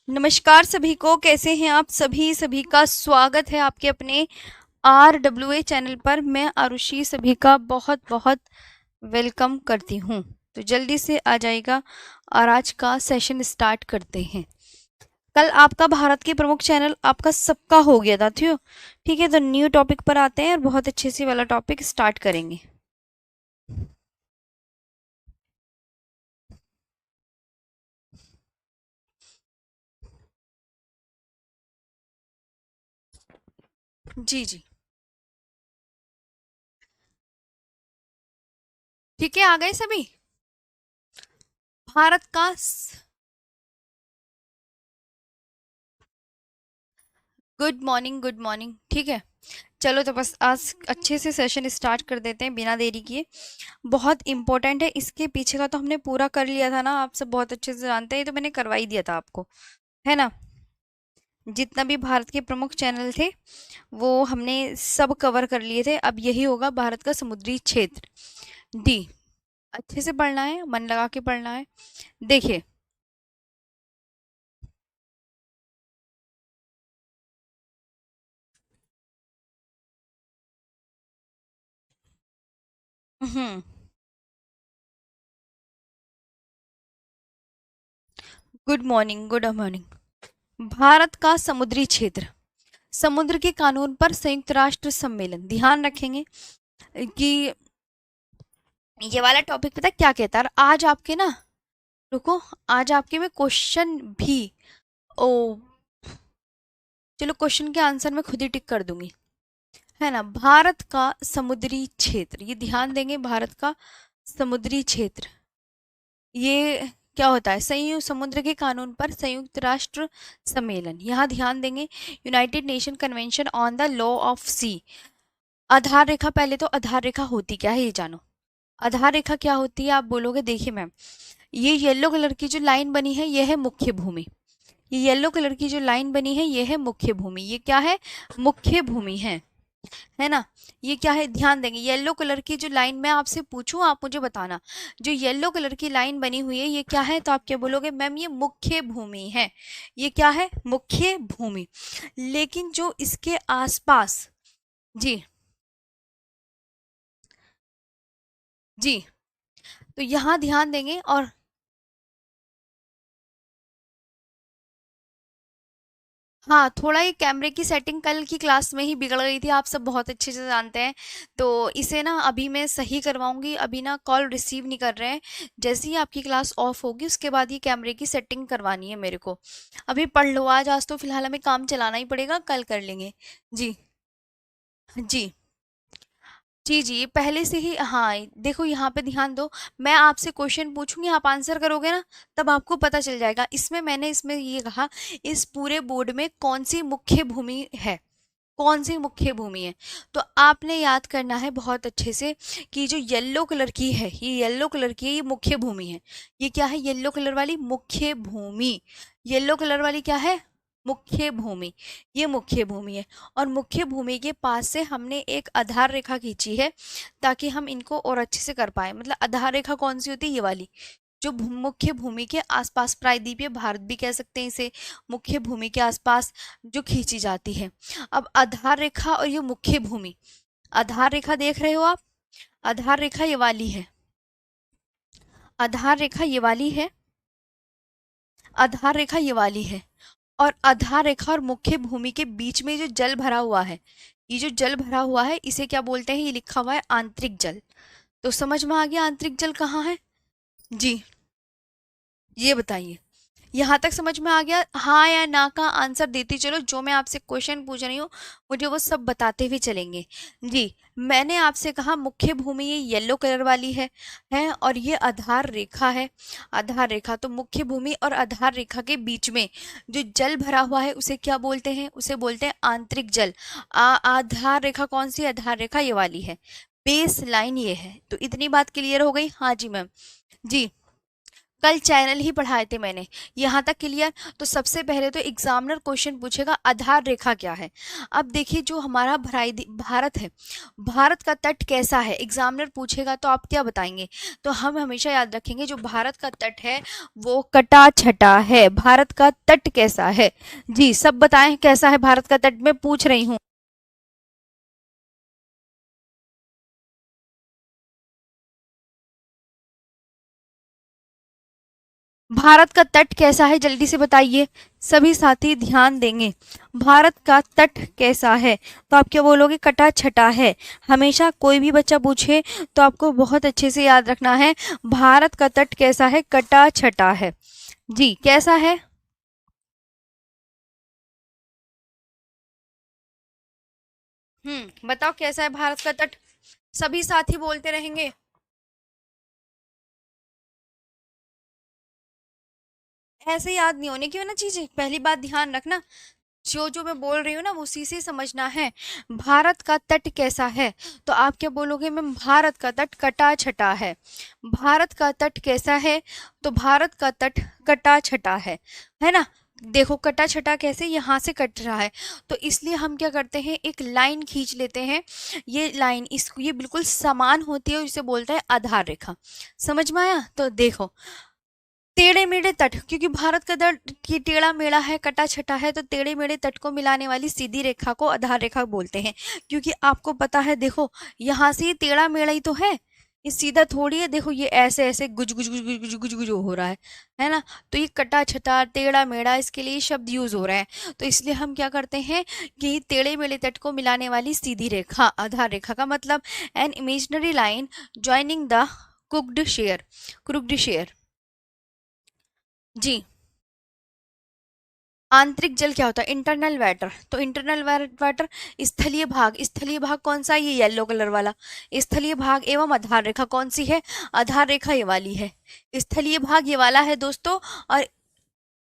नमस्कार सभी को, कैसे हैं आप सभी? सभी का स्वागत है आपके अपने RWA चैनल पर। मैं आरुषि सभी का बहुत बहुत वेलकम करती हूँ। तो जल्दी से आ जाएगा और आज का सेशन स्टार्ट करते हैं। कल आपका भारत के प्रमुख चैनल आपका सबका हो गया था, ठीक है। तो न्यू टॉपिक पर आते हैं और बहुत अच्छे से वाला टॉपिक स्टार्ट करेंगे। जी जी, ठीक है, आ गए सभी। भारत का गुड मॉर्निंग, गुड मॉर्निंग। ठीक है, चलो तो बस आज अच्छे से सेशन स्टार्ट कर देते हैं बिना देरी किए। बहुत इंपॉर्टेंट है, इसके पीछे का तो हमने पूरा कर लिया था ना, आप सब बहुत अच्छे से जानते हैं, तो मैंने करवा ही दिया था आपको, है ना। जितना भी भारत के प्रमुख चैनल थे वो हमने सब कवर कर लिए थे। अब यही होगा भारत का समुद्री क्षेत्र। डी, अच्छे से पढ़ना है, मन लगा के पढ़ना है। देखिए, hmm, good morning, good morning. Bharat का समुद्री क्षेत्र, समुद्र के कानून पर संयुक्त राष्ट्र सम्मेलन। ध्यान रखेंगे कि ये वाला टॉपिक पता है क्या कहता है। और आज आपके ना, रुको, आज आपके मैं क्वेश्चन भी, ओ, चलो क्वेश्चन के आंसर मैं खुद ही टिक कर दूंगी, है ना। भारत का समुद्री क्षेत्र, ये ध्यान देंगे, भारत का समुद्री क्षेत्र, ये क्या होता है? संयुक्त समुद्र के कानून पर संयुक्त राष्ट्र सम्मेलन, यहाँ ध्यान देंगे। United nation convention on the law of sea. आधार रेखा, पहले तो आधार रेखा होती क्या है ये जानो। आधार रेखा क्या होती है? आप बोलोगे देखिए मैम, ये येलो कलर की जो लाइन बनी है ये है मुख्य भूमि। ये येलो कलर की जो लाइन बनी है ये है मुख्य भूमि। ये क्या है? मुख्य भूमि है ना। ये क्या है? ध्यान देंगे, येलो कलर की जो लाइन, मैं आपसे पूछूं आप मुझे बताना, जो येलो कलर की लाइन बनी हुई है ये क्या है? तो आप क्या बोलोगे? मैम ये मुख्य भूमि है। ये क्या है? मुख्य भूमि। लेकिन जो इसके आसपास, जी जी, तो यहाँ ध्यान देंगे। और हाँ, थोड़ा ये कैमरे की सेटिंग कल की क्लास में ही बिगड़ गई थी, आप सब बहुत अच्छे से जानते हैं। तो इसे ना अभी मैं सही करवाऊंगी। अभी ना कॉल रिसीव नहीं कर रहे हैं। जैसे ही आपकी क्लास ऑफ होगी उसके बाद ये कैमरे की सेटिंग करवानी है मेरे को। अभी पढ़ लो आज तो फिलहाल हमें काम चलाना ही पड़ेगा, कल कर लेंगे। जी जी जी जी, ये पहले से ही। हाँ, देखो यहाँ पे ध्यान दो, मैं आपसे क्वेश्चन पूछूंगी, आप आंसर करोगे ना, तब आपको पता चल जाएगा। इसमें ये कहा, इस पूरे बोर्ड में कौन सी मुख्य भूमि है, कौन सी मुख्य भूमि है। तो आपने याद करना है बहुत अच्छे से कि जो येलो कलर की है, ये येलो कलर की है, ये मुख्य भूमि है। ये क्या है? येलो कलर वाली मुख्य भूमि। येलो कलर वाली क्या है? मुख्य भूमि। ये मुख्य भूमि है। और मुख्य भूमि के पास से हमने एक आधार रेखा खींची है ताकि हम इनको और अच्छे से कर पाए। मतलब आधार रेखा कौन सी होती है? ये वाली, जो मुख्य भूमि के आसपास, प्रायद्वीपीय भारत भी कह सकते हैं इसे, मुख्य भूमि के आसपास जो खींची जाती है। अब आधार रेखा और ये मुख्य भूमि, आधार रेखा देख रहे हो आप, आधार रेखा ये वाली है, आधार रेखा ये वाली है, आधार रेखा ये वाली है। और आधार रेखा और मुख्य भूमि के बीच में जो जल भरा हुआ है, ये जो जल भरा हुआ है इसे क्या बोलते हैं? ये लिखा हुआ है आंतरिक जल। तो समझ में आ गया आंतरिक जल कहाँ है? जी, ये बताइए, यहाँ तक समझ में आ गया? हाँ या ना का आंसर देती चलो, जो मैं आपसे क्वेश्चन पूछ रही हूँ मुझे वो सब बताते हुए चलेंगे। जी, मैंने आपसे कहा मुख्य भूमि ये येलो कलर वाली है और ये आधार रेखा है। आधार रेखा, तो मुख्य भूमि और आधार रेखा के बीच में जो जल भरा हुआ है उसे क्या बोलते हैं? उसे बोलते हैं आंतरिक जल। आधार रेखा कौन सी? आधार रेखा ये वाली है, बेस लाइन ये है। तो इतनी बात क्लियर हो गई? हाँ जी मैम। जी, कल चैनल ही पढ़ाए थे मैंने। यहाँ तक क्लियर? तो सबसे पहले तो एग्जामिनर क्वेश्चन पूछेगा आधार रेखा क्या है। अब देखिए जो हमारा भारत है, भारत का तट कैसा है, एग्जामिनर पूछेगा तो आप क्या बताएंगे? तो हम हमेशा याद रखेंगे जो भारत का तट है वो कटा छटा है। भारत का तट कैसा है? जी सब बताएं कैसा है भारत का तट, मैं पूछ रही हूँ। भारत का तट कैसा है जल्दी से बताइए, सभी साथी ध्यान देंगे। भारत का तट कैसा है? तो आप क्या बोलोगे? कटा छटा है। हमेशा कोई भी बच्चा पूछे तो आपको बहुत अच्छे से याद रखना है, भारत का तट कैसा है? कटा छटा है। जी कैसा है? बताओ कैसा है भारत का तट, सभी साथी बोलते रहेंगे। ऐसे याद नहीं होने की ना चीजें, पहली बात ध्यान रखना, जो जो मैं बोल रही हूँ ना वो उसी से समझना है। भारत का तट कैसा है? तो आप क्या बोलोगे? मैम भारत का तट कटा छटा है। भारत का तट कैसा है? तो भारत का तट कटा छटा है ना। देखो कटा छटा कैसे, यहाँ से कट रहा है, तो इसलिए हम क्या करते हैं, एक लाइन खींच लेते हैं। ये लाइन इस ये बिल्कुल समान होती है और इसे बोलते हैं आधार रेखा। समझ में आया? तो देखो टेढ़े मेढ़े तट, क्योंकि भारत का तट की टेढ़ा मेढ़ा है, कटा छटा है, तो टेढ़े मेढ़े तट को मिलाने वाली सीधी रेखा को आधार रेखा बोलते हैं। क्योंकि आपको पता है देखो यहाँ से ये टेढ़ा मेढ़ा ही तो है, ये सीधा थोड़ी है। देखो ये ऐसे ऐसे गुज गुज गुज गुज गुज गुज गुज हो रहा है ना। तो ये कटा छटा टेढ़ा मेढ़ा इसके लिए शब्द यूज हो रहे हैं। तो इसलिए हम क्या करते हैं कि टेढ़े मेढ़े तट को मिलाने वाली सीधी रेखा आधार रेखा का मतलब an imaginary line joining the cooked share जी। आंतरिक जल क्या होता है? Internal water. तो इंटरनल वाटर स्थलीय भाग कौन सा है? ये येलो कलर वाला स्थलीय भाग एवं आधार रेखा कौन सी है? आधार रेखा ये वाली है। स्थलीय भाग ये वाला है दोस्तों, और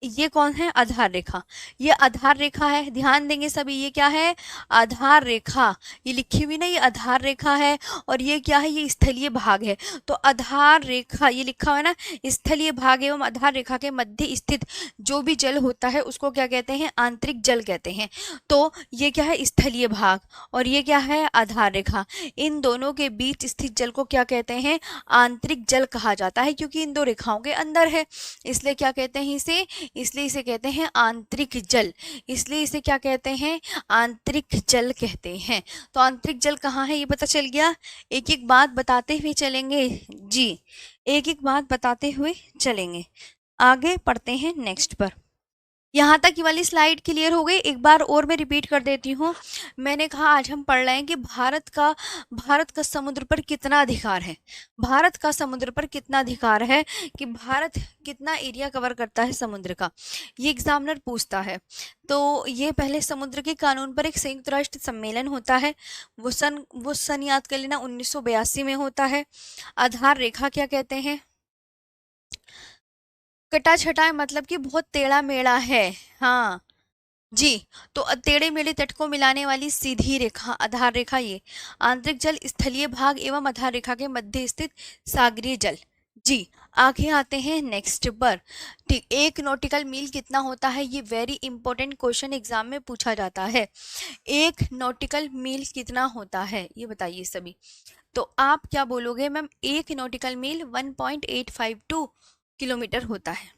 ये कौन है? आधार रेखा। ये आधार रेखा है, ध्यान देंगे सभी, ये क्या है? आधार रेखा। ये लिखी हुई ना, ये आधार रेखा है। और ये क्या है? ये स्थलीय भाग है। तो आधार रेखा ये लिखा हुआ है ना, स्थलीय भाग एवं आधार रेखा के मध्य स्थित जो भी जल होता है उसको क्या कहते हैं? आंतरिक जल कहते हैं। तो ये क्या है? स्थलीय भाग। और ये क्या है? आधार रेखा। इन दोनों के बीच स्थित जल को क्या कहते हैं? आंतरिक जल कहा जाता है, क्योंकि इन दो रेखाओं के अंदर है, इसलिए क्या कहते हैं इसे? इसलिए इसे कहते हैं आंतरिक जल। इसलिए इसे क्या कहते हैं? आंतरिक जल कहते हैं। तो आंतरिक जल कहाँ है ये पता चल गया। एक एक बात बताते हुए चलेंगे जी, एक एक बात बताते हुए चलेंगे। आगे पढ़ते हैं नेक्स्ट पर। यहाँ तक की वाली स्लाइड क्लियर हो गई? एक बार और मैं रिपीट कर देती हूँ। मैंने कहा आज हम पढ़ रहे हैं कि भारत का समुद्र पर कितना अधिकार है। भारत का समुद्र पर कितना अधिकार है, कि भारत कितना एरिया कवर करता है समुद्र का, ये एग्जामिनर पूछता है। तो ये पहले समुद्र के कानून पर एक संयुक्त राष्ट्र सम्मेलन होता है। वो सन याद कर लेना, 1982 में होता है। आधार रेखा क्या कहते हैं? कटा छटा मतलब कि बहुत टेढ़ा मेढ़ा है। हाँ जी। तो टेढ़े मेढ़े तट को मिलाने वाली सीधी रेखा आधार रेखा ये। आंतरिक जल स्थलीय भाग एवं आधार रेखा के मध्य स्थित सागरीय जल। जी आगे आते हैं नेक्स्ट पर। ठीक, 1 नॉटिकल मील कितना होता है? ये वेरी इंपॉर्टेंट क्वेश्चन एग्जाम में पूछा जाता है। 1 नॉटिकल मील कितना होता है ये बताइए सभी। तो आप क्या बोलोगे? मैम 1 नॉटिकल मील 1.852 किलोमीटर होता है।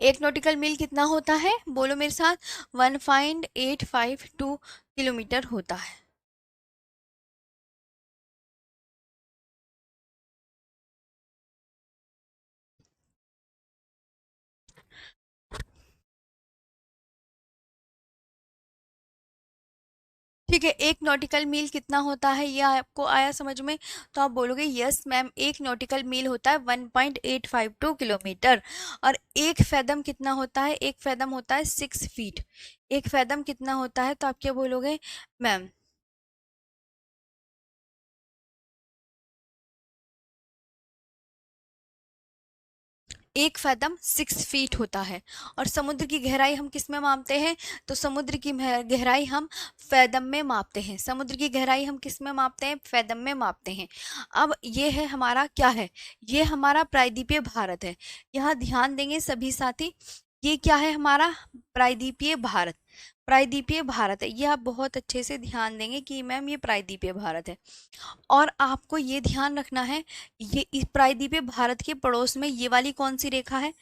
1 नॉटिकल मील कितना होता है? बोलो मेरे साथ। 1.852 किलोमीटर होता है। ठीक है, 1 नॉटिकल मील कितना होता है ये आपको आया समझ में? तो आप बोलोगे यस मैम, 1 नॉटिकल मील होता है 1.852 किलोमीटर। और एक फैदम कितना होता है? एक फैदम होता है 6 फीट। एक फैदम कितना होता है? तो आप क्या बोलोगे मैम? 1 फैदम 6 फीट होता है। और समुद्र की गहराई हम किस में मापते हैं? तो समुद्र की गहराई हम फैदम में मापते हैं। समुद्र की गहराई हम किस में मापते हैं? फैदम में मापते हैं। अब ये है हमारा क्या है? ये हमारा प्रायद्वीपीय भारत है। यहाँ ध्यान देंगे सभी साथी, ये क्या है हमारा? प्रायद्वीपीय भारत। प्रायद्वीपीय भारत है, ये आप बहुत अच्छे से ध्यान देंगे कि मैम ये प्रायद्वीपीय भारत है। और आपको ये ध्यान रखना है, ये इस प्रायद्वीपीय भारत के पड़ोस में ये वाली कौन सी रेखा है?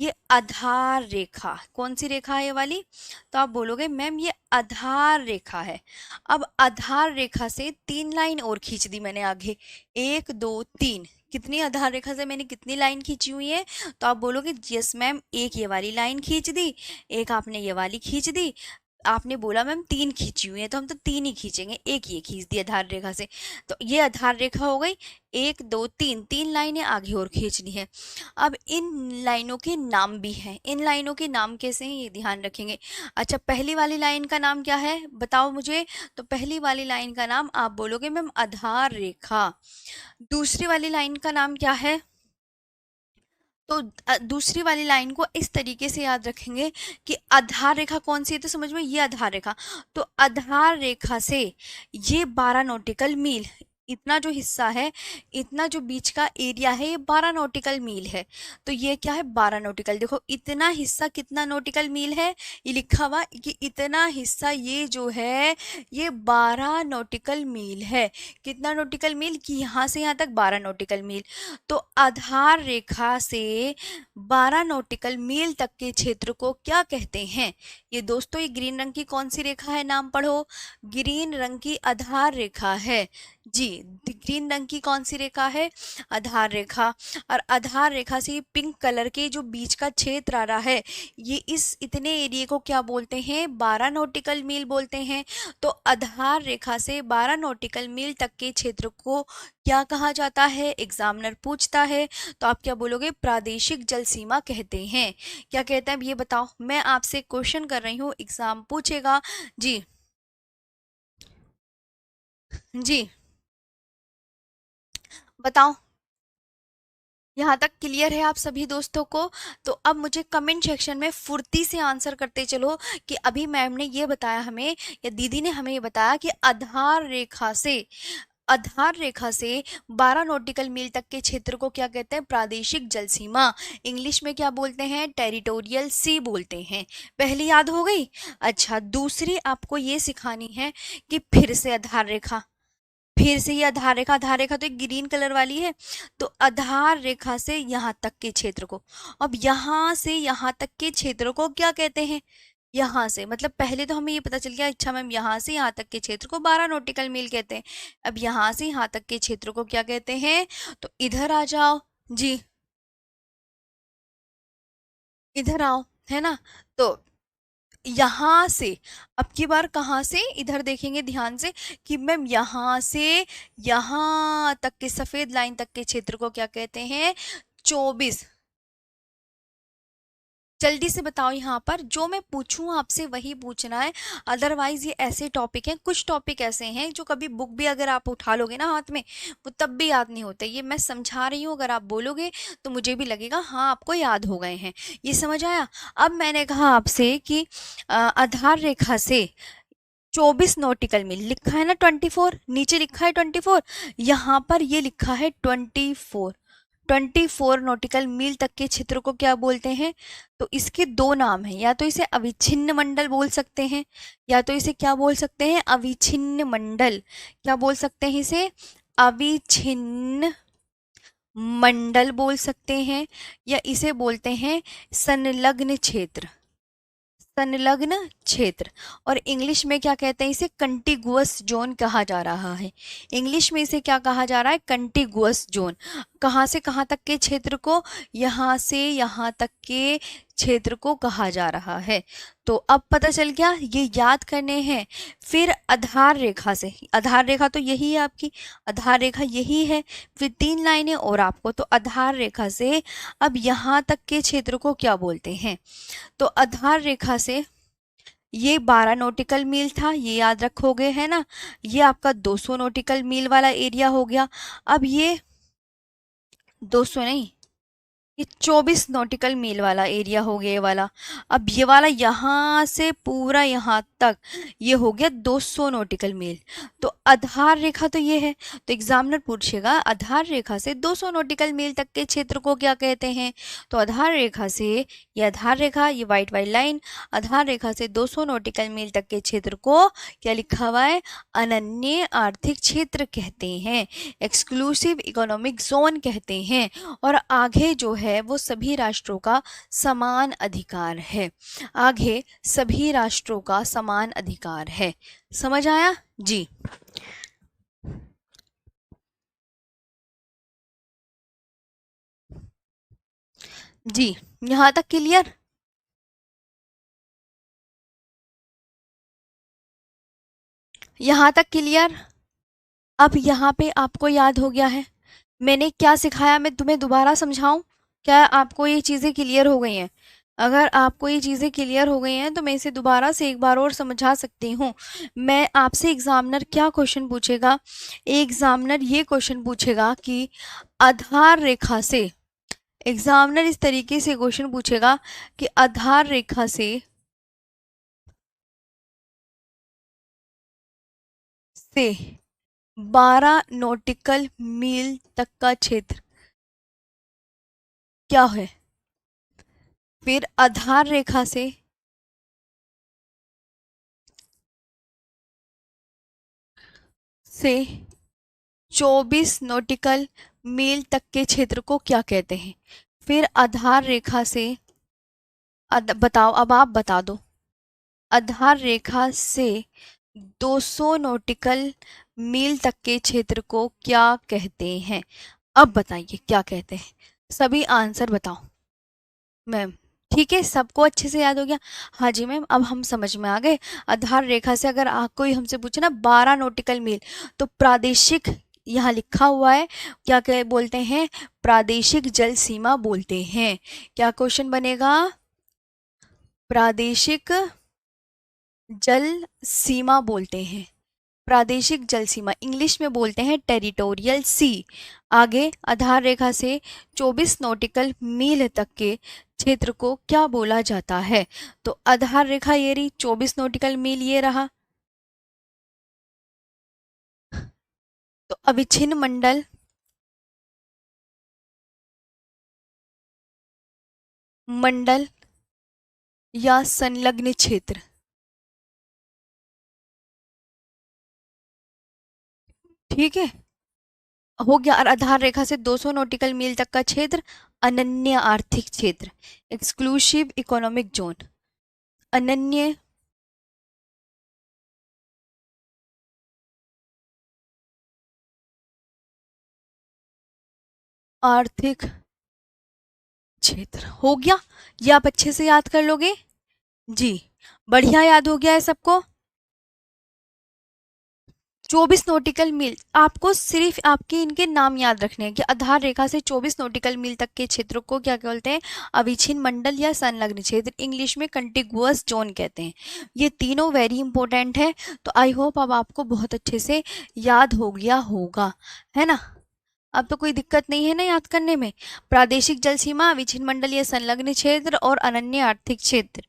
ये आधार रेखा। कौन सी रेखा है ये वाली? तो आप बोलोगे मैम ये आधार रेखा है। अब आधार रेखा से 3 लाइन और खींच दी मैंने आगे, 1 2 3। कितनी आधार रेखा से मैंने कितनी लाइन खींची हुई है? तो आप बोलोगे यस मैम, एक ये वाली लाइन खींच दी, एक आपने ये वाली खींच दी, आपने बोला मैम 3 खींची हुई है, तो हम तो 3 ही खींचेंगे, एक ये खींच दी आधार रेखा से। तो ये आधार रेखा हो गई, 1 2 3, 3 लाइनें आगे और खींचनी है। अब इन लाइनों के नाम भी हैं, इन लाइनों के नाम कैसे हैं ये ध्यान रखेंगे। अच्छा, पहली वाली लाइन का नाम क्या है बताओ मुझे? तो पहली वाली लाइन का नाम आप बोलोगे मैम आधार रेखा। दूसरी वाली लाइन का नाम क्या है? तो दूसरी वाली लाइन को इस तरीके से याद रखेंगे कि आधार रेखा कौन सी है, तो समझ में, ये आधार रेखा। तो आधार रेखा से ये 12 नॉटिकल मील, इतना जो हिस्सा है, इतना जो बीच का एरिया है, ये 12 नॉटिकल मील है। तो ये क्या है? 12 नॉटिकल। देखो इतना हिस्सा कितना नॉटिकल मील है, ये लिखा हुआ कि इतना हिस्सा ये जो है ये 12 नॉटिकल मील है। कितना नॉटिकल मील? कि यहाँ से यहाँ तक 12 नॉटिकल मील। तो आधार रेखा से 12 नॉटिकल मील तक के क्षेत्र को क्या कहते हैं? ये दोस्तों, ये ग्रीन रंग की कौन सी रेखा है, नाम पढ़ो। ग्रीन रंग की आधार रेखा है जी। ग्रीन रंग की कौन सी रेखा है? आधार रेखा। और आधार रेखा से पिंक कलर के जो बीच का क्षेत्र आ रहा है, ये इस इतने एरिया को क्या बोलते हैं? 12 नॉटिकल मील बोलते हैं। तो आधार रेखा से 12 नॉटिकल मील तक के क्षेत्र को क्या कहा जाता है? एग्जामिनर पूछता है तो आप क्या बोलोगे? प्रादेशिक जल सीमा कहते हैं। क्या कहते हैं ये बताओ? मैं आपसे क्वेश्चन कर रही हूँ, एग्जाम पूछेगा जी। जी बताओ, यहाँ तक क्लियर है आप सभी दोस्तों को? तो अब मुझे कमेंट सेक्शन में फुर्ती से आंसर करते चलो कि अभी मैम ने ये बताया हमें, या दीदी ने हमें ये बताया कि आधार रेखा से 12 नॉटिकल मील तक के क्षेत्र को क्या कहते हैं? प्रादेशिक जल सीमा। इंग्लिश में क्या बोलते हैं? टेरिटोरियल सी बोलते हैं। पहली याद हो गई। अच्छा, दूसरी आपको ये सिखानी है कि फिर से आधार रेखा, फिर से ये आधार रेखा तो एक ग्रीन कलर वाली है। तो आधार रेखा से यहाँ तक के क्षेत्र को, अब यहाँ से यहाँ तक के क्षेत्र को क्या कहते हैं? यहाँ से मतलब पहले तो हमें ये पता चल गया, अच्छा मैम यहाँ से यहाँ तक के क्षेत्र को 12 नॉटिकल मील कहते हैं। अब यहाँ से यहाँ तक के क्षेत्र को क्या कहते हैं? तो इधर आ जाओ जी, इधर आओ, है ना। तो यहाँ से, अब की बार कहाँ से? इधर देखेंगे ध्यान से कि मैम यहाँ से यहाँ तक के सफेद लाइन तक के क्षेत्र को क्या कहते हैं? 24। जल्दी से बताओ, यहाँ पर जो मैं पूछूं आपसे वही पूछना है, अदरवाइज ये ऐसे टॉपिक हैं, कुछ टॉपिक ऐसे हैं जो कभी बुक भी अगर आप उठा लोगे ना हाथ में, वो तब भी याद नहीं होते। ये मैं समझा रही हूँ, अगर आप बोलोगे तो मुझे भी लगेगा हाँ आपको याद हो गए हैं। ये समझ आया? अब मैंने कहा आपसे कि आधार रेखा से 24 नॉटिकल मील लिखा है ना, 24 नीचे लिखा है 24, यहाँ पर ये लिखा है 24। 24 नॉटिकल मील तक के क्षेत्र को क्या बोलते हैं? तो इसके दो नाम हैं, या तो इसे अविच्छिन्न मंडल बोल सकते हैं, या तो इसे क्या बोल सकते हैं? अविच्छिन्न मंडल। क्या बोल सकते हैं इसे? अविच्छिन्न मंडल बोल सकते हैं, या इसे बोलते हैं संलग्न क्षेत्र। संलग्न क्षेत्र। और इंग्लिश में क्या कहते हैं इसे? कंटिगुअस जोन कहा जा रहा है। इंग्लिश में इसे क्या कहा जा रहा है? Contiguous zone. कहाँ से कहाँ तक के क्षेत्र को? यहाँ से यहाँ तक के क्षेत्र को कहा जा रहा है। तो अब पता चल गया, ये याद करने हैं। फिर आधार रेखा से, आधार रेखा तो यही है आपकी, आधार रेखा यही है, फिर 3 लाइनें और आपको। तो आधार रेखा से अब यहाँ तक के क्षेत्र को क्या बोलते हैं? तो आधार रेखा से ये 12 नॉटिकल मील था, ये याद रखोगे, है ना। ये आपका 200 नॉटिकल मील वाला एरिया हो गया। अब ये 200 नहीं, ये 24 नॉटिकल मील वाला एरिया हो गया ये वाला। अब ये वाला यहाँ से पूरा यहाँ तक ये हो गया 200 नॉटिकल मील। तो आधार रेखा तो ये है, तो एग्जामिनर पूछेगा आधार रेखा से 200 नॉटिकल मील तक के क्षेत्र को क्या कहते हैं। तो आधार रेखा से, ये आधार रेखा, ये वाइट वाइट लाइन, आधार रेखा से 200 नॉटिकल मील तक के क्षेत्र को क्या लिखा हुआ है, अनन्य आर्थिक क्षेत्र कहते हैं, एक्सक्लूसिव इकोनॉमिक जोन कहते हैं। और आगे जो है वो सभी राष्ट्रों का समान अधिकार है, आगे सभी राष्ट्रों का समान अधिकार है। समझ आया जी। जी यहाँ तक क्लियर। यहाँ तक क्लियर। अब यहाँ पे आपको याद हो गया है मैंने क्या सिखाया, मैं तुम्हें दोबारा समझाऊं, क्या आपको ये चीज़ें क्लियर हो गई हैं? अगर आपको ये चीज़ें क्लियर हो गई हैं तो मैं इसे दोबारा से एक बार और समझा सकती हूँ। मैं आपसे एग्जामिनर क्या क्वेश्चन पूछेगा, एग्जामिनर ये क्वेश्चन पूछेगा कि आधार रेखा से, एग्जामिनर इस तरीके से क्वेश्चन पूछेगा कि आधार रेखा से 12 नॉटिकल मील तक का क्षेत्र क्या है। फिर आधार रेखा से 24 नॉटिकल मील तक के क्षेत्र को क्या कहते हैं। फिर आधार रेखा से बताओ, अब आप बता दो, आधार रेखा से 200 नॉटिकल मील तक के क्षेत्र को क्या कहते हैं। अब बताइए क्या कहते हैं, सभी आंसर बताओ मैम। ठीक है, सबको अच्छे से याद हो गया। हाँ जी मैम, अब हम समझ में आ गए। आधार रेखा से अगर कोई हमसे पूछे ना 12 नॉटिकल मील, तो प्रादेशिक, यहाँ लिखा हुआ है, क्या कह बोलते हैं, प्रादेशिक जल सीमा बोलते हैं। क्या क्वेश्चन बनेगा, प्रादेशिक जल सीमा बोलते हैं, प्रादेशिक जल सीमा इंग्लिश में बोलते हैं टेरिटोरियल सी। आगे आधार रेखा से 24 नॉटिकल मील तक के क्षेत्र को क्या बोला जाता है। तो आधार रेखा ये रही, 24 नॉटिकल मील ये रहा। तो अविच्छिन्न मंडल, मंडल या संलग्न क्षेत्र, ठीक है, हो गया। और आधार रेखा से 200 नॉटिकल मील तक का क्षेत्र अनन्य आर्थिक क्षेत्र, एक्सक्लूसिव इकोनॉमिक जोन, अनन्य आर्थिक क्षेत्र हो गया। ये आप अच्छे से याद कर लोगे जी, बढ़िया याद हो गया है सबको। 24 नॉटिकल मील, आपको सिर्फ आपके इनके नाम याद रखने हैं कि आधार रेखा से 24 नॉटिकल मील तक के क्षेत्र को क्या बोलते हैं, अविच्छिन्न मंडल या संलग्न क्षेत्र, इंग्लिश में कंटिगुअस जोन कहते हैं। ये तीनों वेरी इंपॉर्टेंट है। तो आई होप अब आपको बहुत अच्छे से याद हो गया होगा, है ना। अब तो कोई दिक्कत नहीं है ना याद करने में। प्रादेशिक जल सीमा, अविच्छिन्न मंडल या संलग्न क्षेत्र और अनन्य आर्थिक क्षेत्र,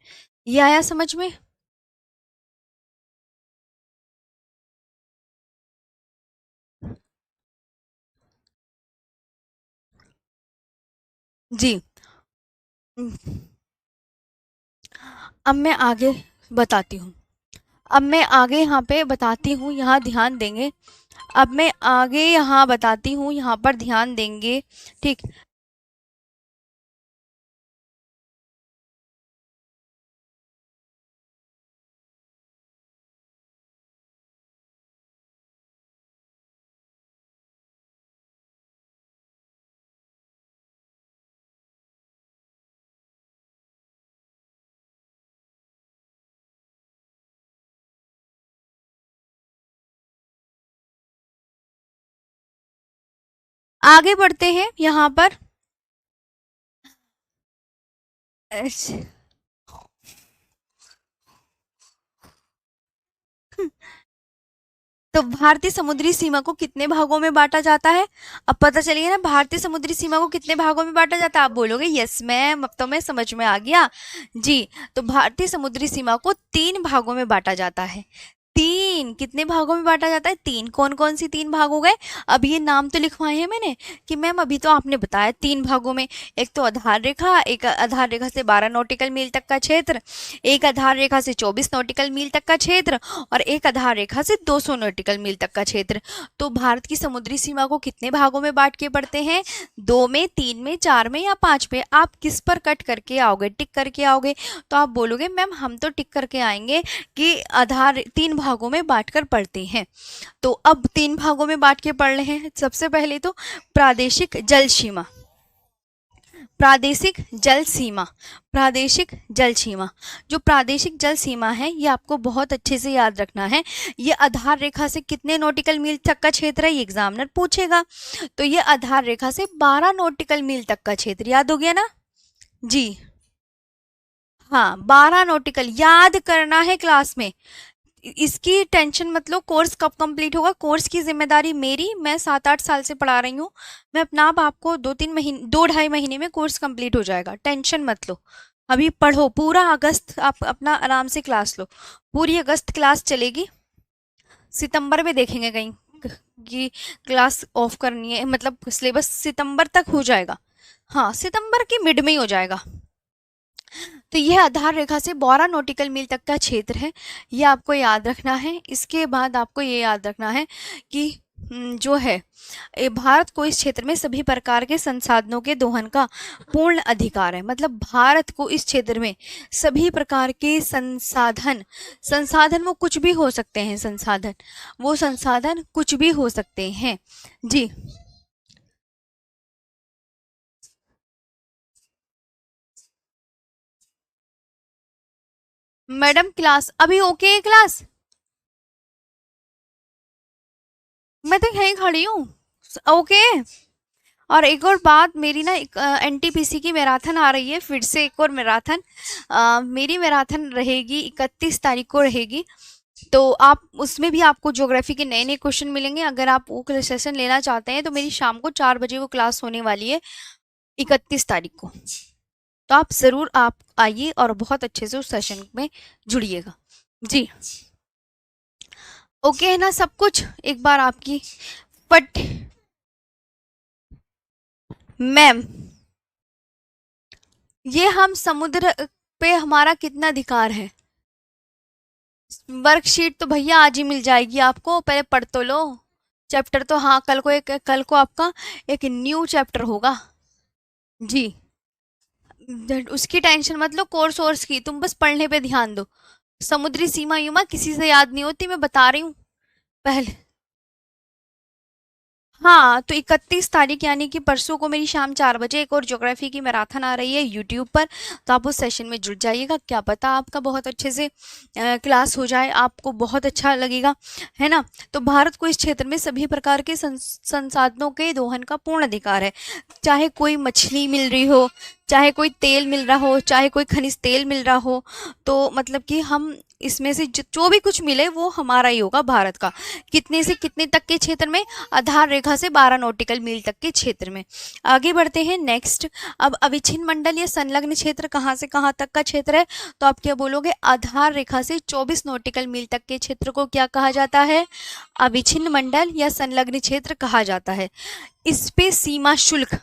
ये आया समझ में। जी, अब मैं आगे बताती हूँ, अब मैं आगे यहाँ पे बताती हूँ, यहाँ ध्यान देंगे। अब मैं आगे यहाँ बताती हूँ, यहाँ पर ध्यान देंगे, ठीक। आगे बढ़ते हैं यहाँ पर। अच्छा, तो भारतीय समुद्री सीमा को कितने भागों में बांटा जाता है? अब पता चलिए ना, भारतीय समुद्री सीमा को कितने भागों में बांटा जाता है? आप बोलोगे यस मैम, अब तो मैं समझ में आ गया। जी, तो भारतीय समुद्री सीमा को 3 भागों में बांटा जाता है। 3 कितने भागों में बांटा जाता है? 3। कौन कौन सी 3 भाग हो गए? अब ये नाम तो लिखवाए हैं मैंने कि मैम अभी तो आपने बताया 3 भागों में। एक तो आधार रेखा, एक आधार रेखा से 12 नॉटिकल मील तक का क्षेत्र, एक आधार रेखा से 24 नॉटिकल मील तक का क्षेत्र, और एक आधार रेखा से 200 नॉटिकल मील तक का क्षेत्र। तो भारत की समुद्री सीमा को कितने भागों में बांट के पढ़ते हैं? 2 में, 3 में, 4 में या 5 में? आप किस पर कट करके आओगे, टिक करके आओगे? तो आप बोलोगे मैम हम तो टिक करके आएंगे कि आधार 3 भागों में बांटकर पढ़ते हैं। तो अब 3 भागों में बांट के पढ़ रहे हैं। सबसे पहले तो प्रादेशिक जल सीमा, प्रादेशिक जल सीमा, प्रादेशिक जल सीमा। जो प्रादेशिक जल सीमा है ये आपको बहुत अच्छे से याद रखना है। ये आधार रेखा से कितने नॉटिकल मील तक का क्षेत्र है, ये एग्जामिनर पूछेगा। तो ये आधार रेखा से 12 नॉटिकल मील तक का क्षेत्र, याद हो गया ना जी? हाँ, 12 नॉटिकल याद करना है क्लास में। इसकी टेंशन मत लो, कोर्स कब कंप्लीट होगा, कोर्स की जिम्मेदारी मेरी, मैं 7-8 साल से पढ़ा रही हूँ। मैं अपना आप आपको 2-3 महीने, 2-2.5 महीने में कोर्स कंप्लीट हो जाएगा, टेंशन मत लो। अभी पढ़ो, पूरा अगस्त आप अपना आराम से क्लास लो, पूरी अगस्त क्लास चलेगी। सितंबर में देखेंगे कहीं कि क्लास ऑफ करनी है, मतलब सिलेबस सितंबर तक हो जाएगा। हाँ, सितंबर के मिड में ही हो जाएगा। तो यह आधार रेखा से 12 नॉटिकल मील तक का क्षेत्र है, ये आपको याद रखना है। इसके बाद आपको ये याद रखना है कि जो है भारत को इस क्षेत्र में सभी प्रकार के संसाधनों के दोहन का पूर्ण अधिकार है। मतलब भारत को इस क्षेत्र में सभी प्रकार के संसाधन, संसाधन वो कुछ भी हो सकते हैं, संसाधन वो संसाधन कुछ भी हो सकते हैं जी। मैडम क्लास अभी ओके है क्लास? मैं तो यहीं खड़ी हूँ, ओके। और एक और बात, मेरी ना एक एनटीपीसी की मैराथन आ रही है, फिर से एक और मैराथन। मेरी मैराथन रहेगी 31 तारीख को रहेगी। तो आप उसमें भी आपको ज्योग्राफी के नए नए क्वेश्चन मिलेंगे। अगर आप वो सेशन लेना चाहते हैं तो मेरी शाम को 4 बजे वो क्लास होने वाली है 31 तारीख को। तो आप ज़रूर आप आइए और बहुत अच्छे से उस सेशन में जुड़िएगा जी। ओके है ना सब कुछ? एक बार आपकी पट मैम, ये हम समुद्र पे हमारा कितना अधिकार है? वर्कशीट तो भैया आज ही मिल जाएगी आपको, पहले पढ़ तो लो चैप्टर। तो हाँ, कल को आपका एक न्यू चैप्टर होगा जी। उसकी टेंशन मत लो, कोर्स वोर्स की, तुम बस पढ़ने पे ध्यान दो। समुद्री सीमा यूमा किसी से याद नहीं होती, मैं बता रही हूँ पहले। हाँ, तो 31 तारीख यानी कि परसों को मेरी शाम 4 बजे एक और ज्योग्राफी की मैराथन आ रही है यूट्यूब पर। तो आप उस सेशन में जुड़ जाइएगा, क्या पता आपका बहुत अच्छे से क्लास हो जाए, आपको बहुत अच्छा लगेगा, है ना? तो भारत को इस क्षेत्र में सभी प्रकार के संसाधनों के दोहन का पूर्ण अधिकार है। चाहे कोई मछली मिल रही हो, चाहे कोई तेल मिल रहा हो, चाहे कोई खनिज तेल मिल रहा हो, तो मतलब कि हम इसमें से जो भी कुछ मिले वो हमारा ही होगा, भारत का। कितने से कितने तक के क्षेत्र में? आधार रेखा से 12 नॉटिकल मील तक के क्षेत्र में। आगे बढ़ते हैं नेक्स्ट। अब अविच्छिन्न मंडल या संलग्न क्षेत्र कहाँ से कहाँ तक का क्षेत्र है? तो आप क्या बोलोगे? आधार रेखा से 24 नॉटिकल मील तक के क्षेत्र को क्या कहा जाता है? अविच्छिन्न मंडल या संलग्न क्षेत्र कहा जाता है। इस पे सीमा शुल्क,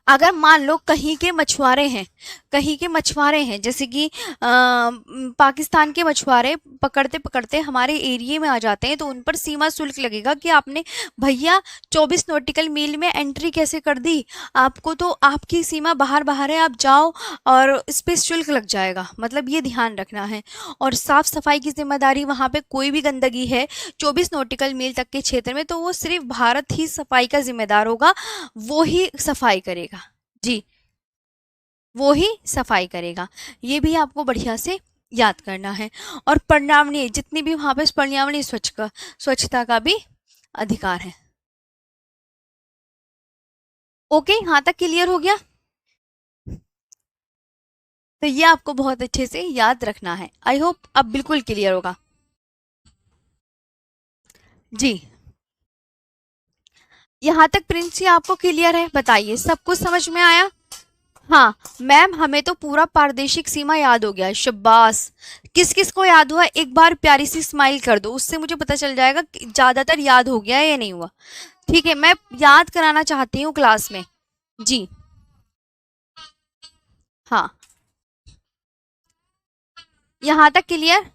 अगर मान लो कहीं के मछुआरे हैं, कहीं के मछुआरे हैं, जैसे कि पाकिस्तान के मछुआरे पकड़ते पकड़ते हमारे एरिया में आ जाते हैं, तो उन पर सीमा शुल्क लगेगा कि आपने भैया 24 नॉटिकल मील में एंट्री कैसे कर दी, आपको तो आपकी सीमा बाहर बाहर है, आप जाओ, और इस पर शुल्क लग जाएगा। मतलब ये ध्यान रखना है। और साफ सफाई की जिम्मेदारी, वहाँ पे कोई भी गंदगी है 24 नॉटिकल मील तक के क्षेत्र में, तो वो सिर्फ भारत ही सफाई का जिम्मेदार होगा, वो ही सफाई करेगा जी, वो ही सफाई करेगा। ये भी आपको बढ़िया से याद करना है। और पर्यावरणीय, जितनी भी वहां पे पर्यावरणीय स्वच्छता का भी अधिकार है। ओके, यहाँ तक क्लियर हो गया? तो ये आपको बहुत अच्छे से याद रखना है। आई होप अब बिल्कुल क्लियर होगा। जी, यहाँ तक प्रिंस जी आपको क्लियर है? बताइए, सब कुछ समझ में आया? हाँ मैम, हमें तो पूरा प्रादेशिक सीमा याद हो गया है, शाबाश। किस किस को याद हुआ? एक बार प्यारी सी स्माइल कर दो, उससे मुझे पता चल जाएगा कि ज्यादातर याद हो गया है या नहीं हुआ। ठीक है, मैं याद कराना चाहती हूँ क्लास में। जी। हाँ, यहाँ तक क्लियर?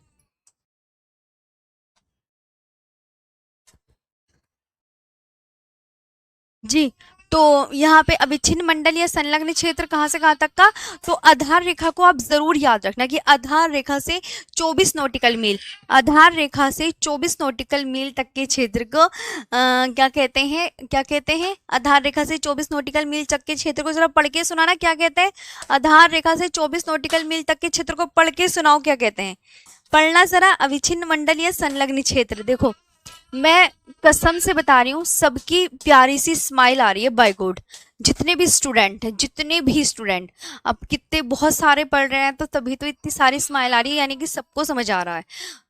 जी। तो यहाँ पे अविच्छिन्न मंडल या संलग्न क्षेत्र कहाँ से कहाँ तक का? तो आधार रेखा को आप जरूर याद रखना कि आधार रेखा से 24 नॉटिकल मील, आधार रेखा से 24 नॉटिकल मील तक के क्षेत्र को क्या कहते हैं, क्या कहते हैं? आधार रेखा से 24 नॉटिकल मील तक के क्षेत्र को जरा पढ़ के सुनाना, क्या कहते हैं? आधार रेखा से 24 नॉटिकल मील तक के क्षेत्र को पढ़ के सुनाओ, क्या कहते हैं? पढ़ना जरा, अविच्छिन्न मंडल या संलग्न क्षेत्र। देखो, मैं कसम से बता रही हूँ, सबकी प्यारी सी स्माइल आ रही है बाय गॉड। जितने भी स्टूडेंट हैं, जितने भी स्टूडेंट, अब कितने बहुत सारे पढ़ रहे हैं तो तभी तो इतनी सारी स्माइल आ रही है, यानी कि सबको समझ आ रहा है।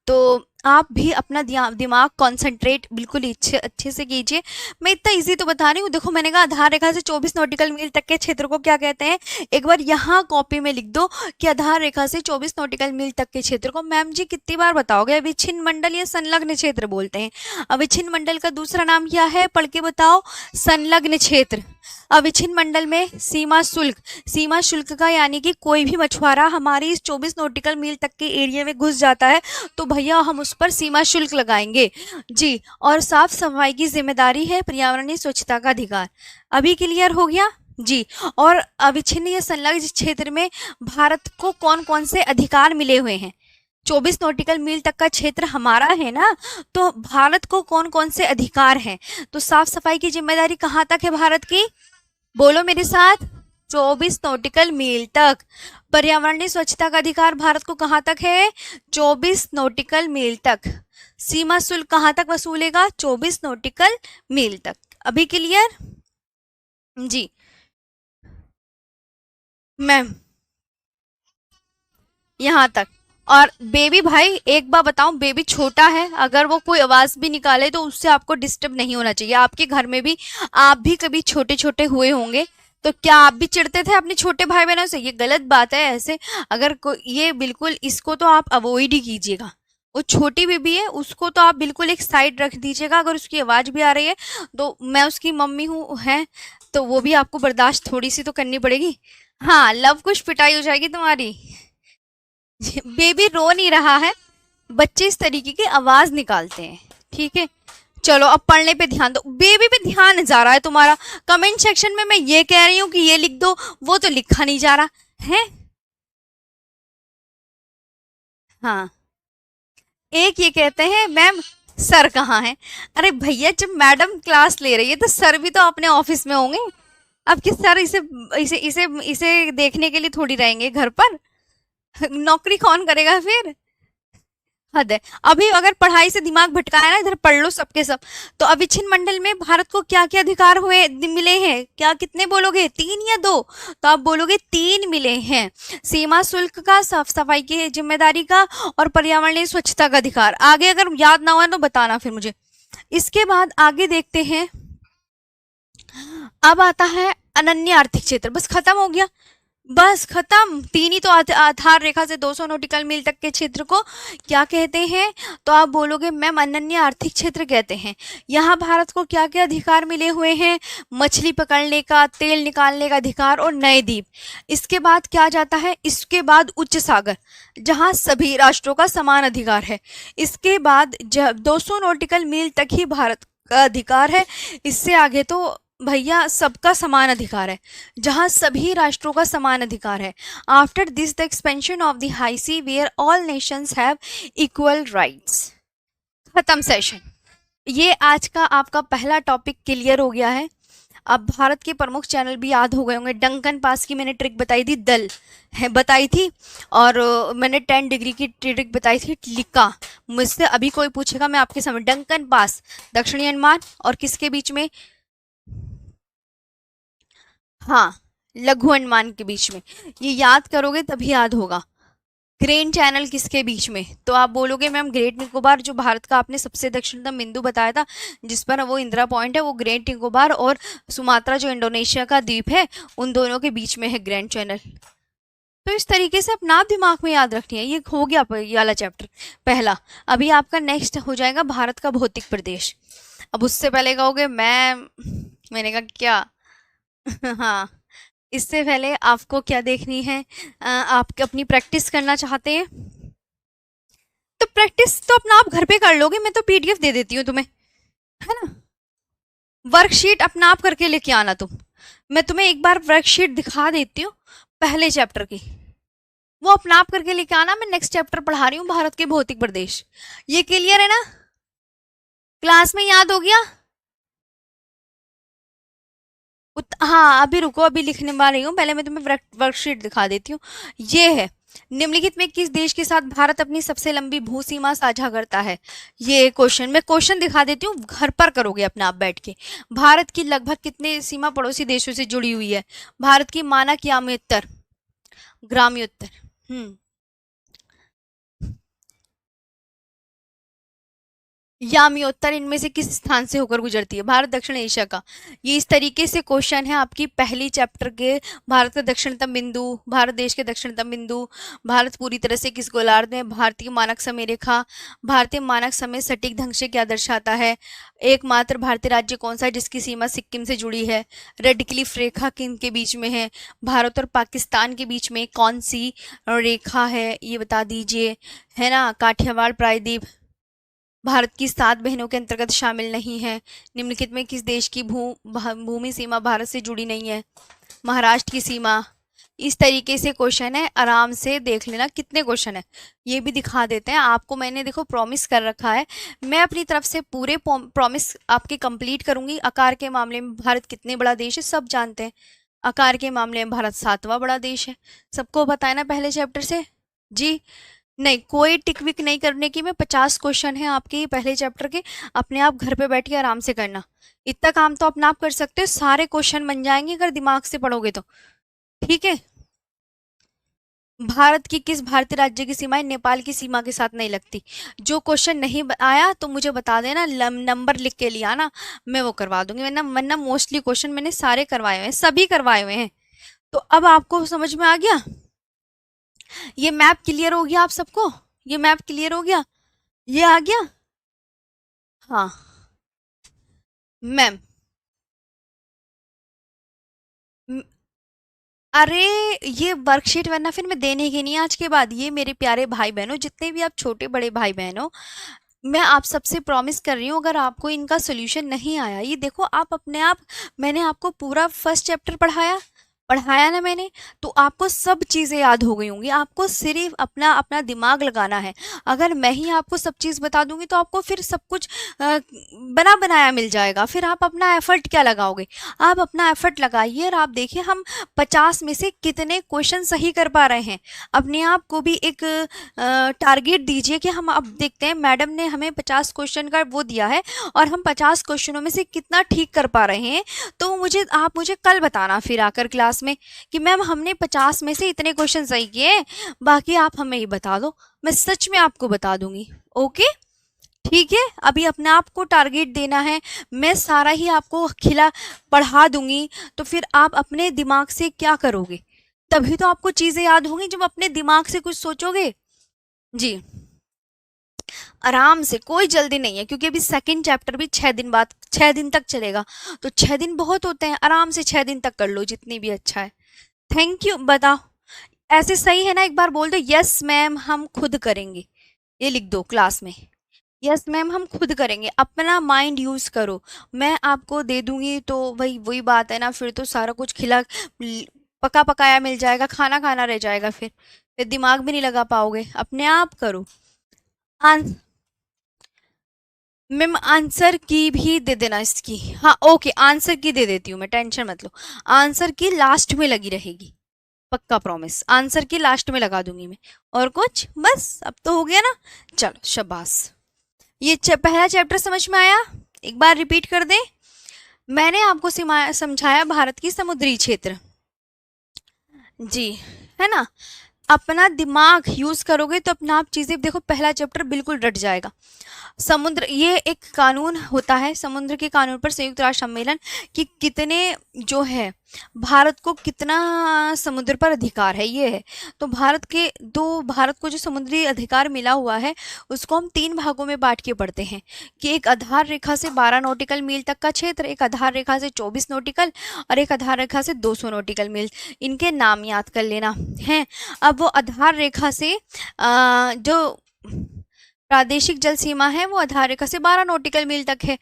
तो आप भी अपना दिमाग कंसंट्रेट बिल्कुल अच्छे अच्छे से कीजिए। मैं इतना इजी तो बता रही हूँ। देखो, मैंने कहा आधार रेखा से 24 नॉटिकल मील तक के क्षेत्र को क्या कहते हैं? एक बार यहाँ कॉपी में लिख दो कि आधार रेखा से 24 नॉटिकल मील तक के क्षेत्र को, मैम जी कितनी बार बताओगे? अविच्छिन्न मंडल या संलग्न क्षेत्र बोलते हैं। अविच्छिन्न मंडल का दूसरा नाम क्या है? पढ़ के बताओ। संलग्न क्षेत्र। अविच्छिन्न मंडल में सीमा शुल्क, सीमा शुल्क का यानी कि कोई भी मछुआरा हमारी इस 24 नॉटिकल मील तक के एरिया में घुस जाता है तो भैया हम उस पर सीमा शुल्क लगाएंगे। जी। और साफ सफाई की जिम्मेदारी है, पर्यावरणीय स्वच्छता का अधिकार। अभी क्लियर हो गया? जी। और अविच्छिन्न या संलग्न क्षेत्र में भारत को कौन कौन से अधिकार मिले हुए हैं? 24 नॉटिकल मील तक का क्षेत्र हमारा है ना, तो भारत को कौन कौन से अधिकार हैं? तो साफ सफाई की जिम्मेदारी कहाँ तक है भारत की? बोलो मेरे साथ, 24 नॉटिकल मील तक। पर्यावरणीय स्वच्छता का अधिकार भारत को कहाँ तक है? 24 नॉटिकल मील तक। सीमा शुल्क कहाँ तक वसूलेगा? 24 नॉटिकल मील तक। अभी क्लियर? जी मैम, यहाँ तक। और बेबी भाई एक बार बताऊं, बेबी छोटा है, अगर वो कोई आवाज भी निकाले तो उससे आपको डिस्टर्ब नहीं होना चाहिए। आपके घर में भी आप भी कभी छोटे छोटे हुए होंगे, तो क्या आप भी चिढ़ते थे अपने छोटे भाई बहनों से? ये गलत बात है ऐसे। अगर कोई ये बिल्कुल, इसको तो आप अवॉइड ही कीजिएगा। वो छोटी बेबी है, उसको तो आप बिल्कुल एक साइड रख दीजिएगा। अगर उसकी आवाज भी आ रही है तो मैं उसकी मम्मी हूँ है, तो वो भी आपको बर्दाश्त थोड़ी सी तो करनी पड़ेगी। हाँ, लव कुछ पिटाई हो जाएगी तुम्हारी। बेबी रो नहीं रहा है, बच्चे इस तरीके की आवाज निकालते हैं। ठीक है, चलो अब पढ़ने पे ध्यान दो। बेबी पे ध्यान जा रहा है तुम्हारा। कमेंट सेक्शन में मैं ये कह रही हूँ कि ये लिख दो, वो तो लिखा नहीं जा रहा है। हाँ, एक ये कहते हैं मैम सर कहाँ है? अरे भैया, जब मैडम क्लास ले रही है तो सर भी तो अपने ऑफिस में होंगे। अब किस सर इसे इसे इसे इसे देखने के लिए थोड़ी रहेंगे घर पर? नौकरी कौन करेगा फिर? हद है। अभी अगर पढ़ाई से दिमाग भटकाया ना, इधर पढ़ लो सबके सब। तो अविच्छिन्न मंडल में भारत को क्या क्या अधिकार हुए मिले हैं? क्या कितने बोलोगे, 3 या 2? तो आप बोलोगे 3 मिले हैं। सीमा शुल्क का, साफ सफाई की जिम्मेदारी का, और पर्यावरणीय स्वच्छता का अधिकार। आगे अगर याद ना हो तो बताना फिर मुझे। इसके बाद आगे देखते हैं। अब आता है अनन्य आर्थिक क्षेत्र। बस खत्म हो गया, बस खत्म। 3 ही तो आधार रेखा से 200 नॉटिकल मील तक के क्षेत्र को क्या कहते हैं? तो आप बोलोगे मैम अनन्य आर्थिक क्षेत्र कहते हैं। यहाँ भारत को क्या क्या अधिकार मिले हुए हैं? मछली पकड़ने का, तेल निकालने का अधिकार, और नए द्वीप। इसके बाद क्या जाता है? इसके बाद उच्च सागर, जहाँ सभी राष्ट्रों का समान अधिकार है। इसके बाद 200 नॉटिकल मील तक ही भारत का अधिकार है। इससे आगे तो भैया सबका समान अधिकार है, जहां सभी राष्ट्रों का समान अधिकार है। After this the expansion of the high sea where all nations have equal rights. खत्म सेशन। ये आज का आपका पहला टॉपिक क्लियर हो गया है। अब भारत के प्रमुख चैनल भी याद हो गए होंगे। डंकन पास की मैंने ट्रिक बताई थी, दल है बताई थी, और मैंने 10 डिग्री की ट्रिक बताई थी, लिका। मुझसे अभी कोई पूछेगा मैं आपके सामने, डंकन पास दक्षिणी अंडमान और किसके बीच में? हाँ, लघु अंडमान के बीच में। ये याद करोगे तभी याद होगा। ग्रेट चैनल किसके बीच में? तो आप बोलोगे मैम ग्रेट निकोबार, जो भारत का आपने सबसे दक्षिणतम बिंदु बताया था जिस पर वो इंदिरा पॉइंट है, वो ग्रेट निकोबार और सुमात्रा जो इंडोनेशिया का द्वीप है, उन दोनों के बीच में है ग्रैंड चैनल। तो इस तरीके से अपना आप दिमाग में याद रखनी है। ये हो गया ये वाला चैप्टर पहला। अभी आपका नेक्स्ट हो जाएगा भारत का भौतिक प्रदेश। अब उससे पहले कहोगे मैम, मैंने कहा क्या? हाँ, इससे पहले आपको क्या देखनी है? आप अपनी प्रैक्टिस करना चाहते हैं तो प्रैक्टिस तो अपना आप घर पे कर लोगे, मैं तो पीडीएफ दे देती हूँ तुम्हें, है ना। वर्कशीट अपना आप करके लेके आना तुम। मैं तुम्हें एक बार वर्कशीट दिखा देती हूँ पहले चैप्टर की, वो अपना आप करके लेके आना। मैं नेक्स्ट चैप्टर पढ़ा रही हूँ भारत के भौतिक प्रदेश। ये क्लियर है ना? क्लास में याद हो गया? हाँ अभी रुको, अभी लिखने वाली हूँ, पहले मैं तुम्हें वर्कशीट दिखा देती हूँ। ये है, निम्नलिखित में किस देश के साथ भारत अपनी सबसे लंबी भू सीमा साझा करता है? ये क्वेश्चन, मैं क्वेश्चन दिखा देती हूँ, घर पर करोगे अपने आप बैठ के। भारत की लगभग कितने सीमा पड़ोसी देशों से जुड़ी हुई है? भारत की मानक याम्योत्तर, ग्राम्योत्तर। यामियोत्तर इनमें से किस स्थान से होकर गुजरती है? भारत दक्षिण एशिया का। ये इस तरीके से क्वेश्चन है आपकी पहली चैप्टर के। भारत का दक्षिणतम बिंदु, भारत देश के दक्षिणतम बिंदु, भारत पूरी तरह से किस गोलार्ध में, भारतीय मानक समय रेखा, भारतीय मानक समय सटीक ढंग से क्या दर्शाता है, एकमात्र भारतीय राज्य कौन सा है जिसकी सीमा सिक्किम से जुड़ी है, रेड क्लिफ रेखा किन के बीच में है, भारत और पाकिस्तान के बीच में कौन सी रेखा है ये बता दीजिए, है ना। काठियावाड़ प्रायद्वीप भारत की 7 बहनों के अंतर्गत शामिल नहीं है। निम्नलिखित में किस देश की भूमि सीमा भारत से जुड़ी नहीं है? महाराष्ट्र की सीमा। इस तरीके से क्वेश्चन है, आराम से देख लेना कितने क्वेश्चन है। ये भी दिखा देते हैं आपको, मैंने देखो प्रॉमिस कर रखा है, मैं अपनी तरफ से पूरे प्रॉमिस आपके कंप्लीट करूंगी। आकार के मामले में भारत कितने बड़ा देश है सब जानते हैं। आकार के मामले में भारत 7वां बड़ा देश है, सबको पता है ना पहले चैप्टर से। जी नहीं, कोई टिक विक नहीं करने की। मैं 50 क्वेश्चन है आपके ही पहले चैप्टर के, अपने आप घर पे बैठ के आराम से करना। इतना काम तो अपना आप कर सकते हो, सारे क्वेश्चन बन जाएंगे अगर दिमाग से पढ़ोगे तो। ठीक है। भारत की किस भारतीय राज्य की सीमाएं नेपाल की सीमा के साथ नहीं लगती? जो क्वेश्चन नहीं आया तो मुझे बता देना, नंबर लिख के लिया ना, मैं वो करवा दूंगी। वरना मोस्टली क्वेश्चन मैंने सारे करवाए हुए हैं, सभी करवाए हुए हैं। तो अब आपको समझ में आ गया? ये मैप क्लियर हो गया आप सबको? ये मैप क्लियर हो गया? ये आ गया? हाँ मैम। म- अरे ये वर्कशीट वरना फिर मैं देने की नहीं आज के बाद। ये मेरे प्यारे भाई बहनों, जितने भी आप छोटे बड़े भाई बहनों, मैं आप सबसे प्रॉमिस कर रही हूँ, अगर आपको इनका सोल्यूशन नहीं आया, ये देखो आप अपने आप, मैंने आपको पूरा फर्स्ट चैप्टर पढ़ाया, पढ़ाया ना मैंने, तो आपको सब चीज़ें याद हो गई होंगी। आपको सिर्फ अपना अपना दिमाग लगाना है। अगर मैं ही आपको सब चीज़ बता दूंगी तो आपको फिर सब कुछ बना बनाया मिल जाएगा, फिर आप अपना एफर्ट क्या लगाओगे? आप अपना एफर्ट लगाइए और आप देखिए हम 50 में से कितने क्वेश्चन सही कर पा रहे हैं। अपने आप को भी एक टारगेट दीजिए कि हम अब देखते हैं, मैडम ने हमें 50 क्वेश्चन का वो दिया है और हम 50 क्वेश्चनों में से कितना ठीक कर पा रहे हैं। तो आप मुझे कल बताना फिर आकर क्लास में कि मैम हमने 50 में से इतने क्वेश्चन सही किए, बाकी आप हमें ही बता दो, मैं सच में आपको बता दूंगी। ओके ठीक है। अभी अपने आप को टारगेट देना है, मैं सारा ही आपको खिला पढ़ा दूंगी, तो फिर आप अपने दिमाग से क्या करोगे? तभी तो आपको चीजें याद होंगी जब अपने दिमाग से कुछ सोचोगे। जी आराम से, कोई जल्दी नहीं है, क्योंकि अभी सेकंड चैप्टर भी 6 दिन बाद, 6 दिन तक चलेगा, तो 6 दिन बहुत होते हैं, आराम से 6 दिन तक कर लो जितनी भी अच्छा है। Thank you. बताओ ऐसे सही है ना? एक बार बोल दो यस मैम हम खुद करेंगे, ये लिख दो क्लास में, यस मैम हम खुद करेंगे। अपना माइंड यूज करो, मैं आपको दे दूंगी तो वही वही बात है ना, फिर तो सारा कुछ पका पकाया मिल जाएगा, खाना खाना रह जाएगा, फिर दिमाग भी नहीं लगा पाओगे। अपने आप करो। मैम आंसर की भी दे देना इसकी। हाँ ओके, आंसर की दे देती हूँ मैं, टेंशन मत लो। आंसर की लास्ट में लगी रहेगी, पक्का प्रॉमिस, आंसर की लास्ट में लगा दूंगी मैं। और कुछ बस, अब तो हो गया ना। चलो शाबाश। ये पहला चैप्टर समझ में आया? एक बार रिपीट कर दे। मैंने आपको समझाया भारत की समुद्री क्षेत्र, जी है ना। अपना दिमाग यूज करोगे तो अपना आप चीजें देखो, पहला चैप्टर बिल्कुल रट जाएगा। समुद्र, ये एक कानून होता है समुद्र के कानून पर संयुक्त राष्ट्र सम्मेलन, कि कितने जो है भारत को कितना समुद्र पर अधिकार है, ये है। तो भारत को जो समुद्री अधिकार मिला हुआ है उसको हम 3 भागों में बांट के पढ़ते हैं, कि एक आधार रेखा से 12 नॉटिकल मील तक का क्षेत्र, एक आधार रेखा से 24 नॉटिकल, और एक आधार रेखा से 200 नॉटिकल मील। इनके नाम याद कर लेना है। अब वो आधार रेखा से जो प्रादेशिक जल सीमा है वो आधार रेखा से 12 नॉटिकल मील तक है।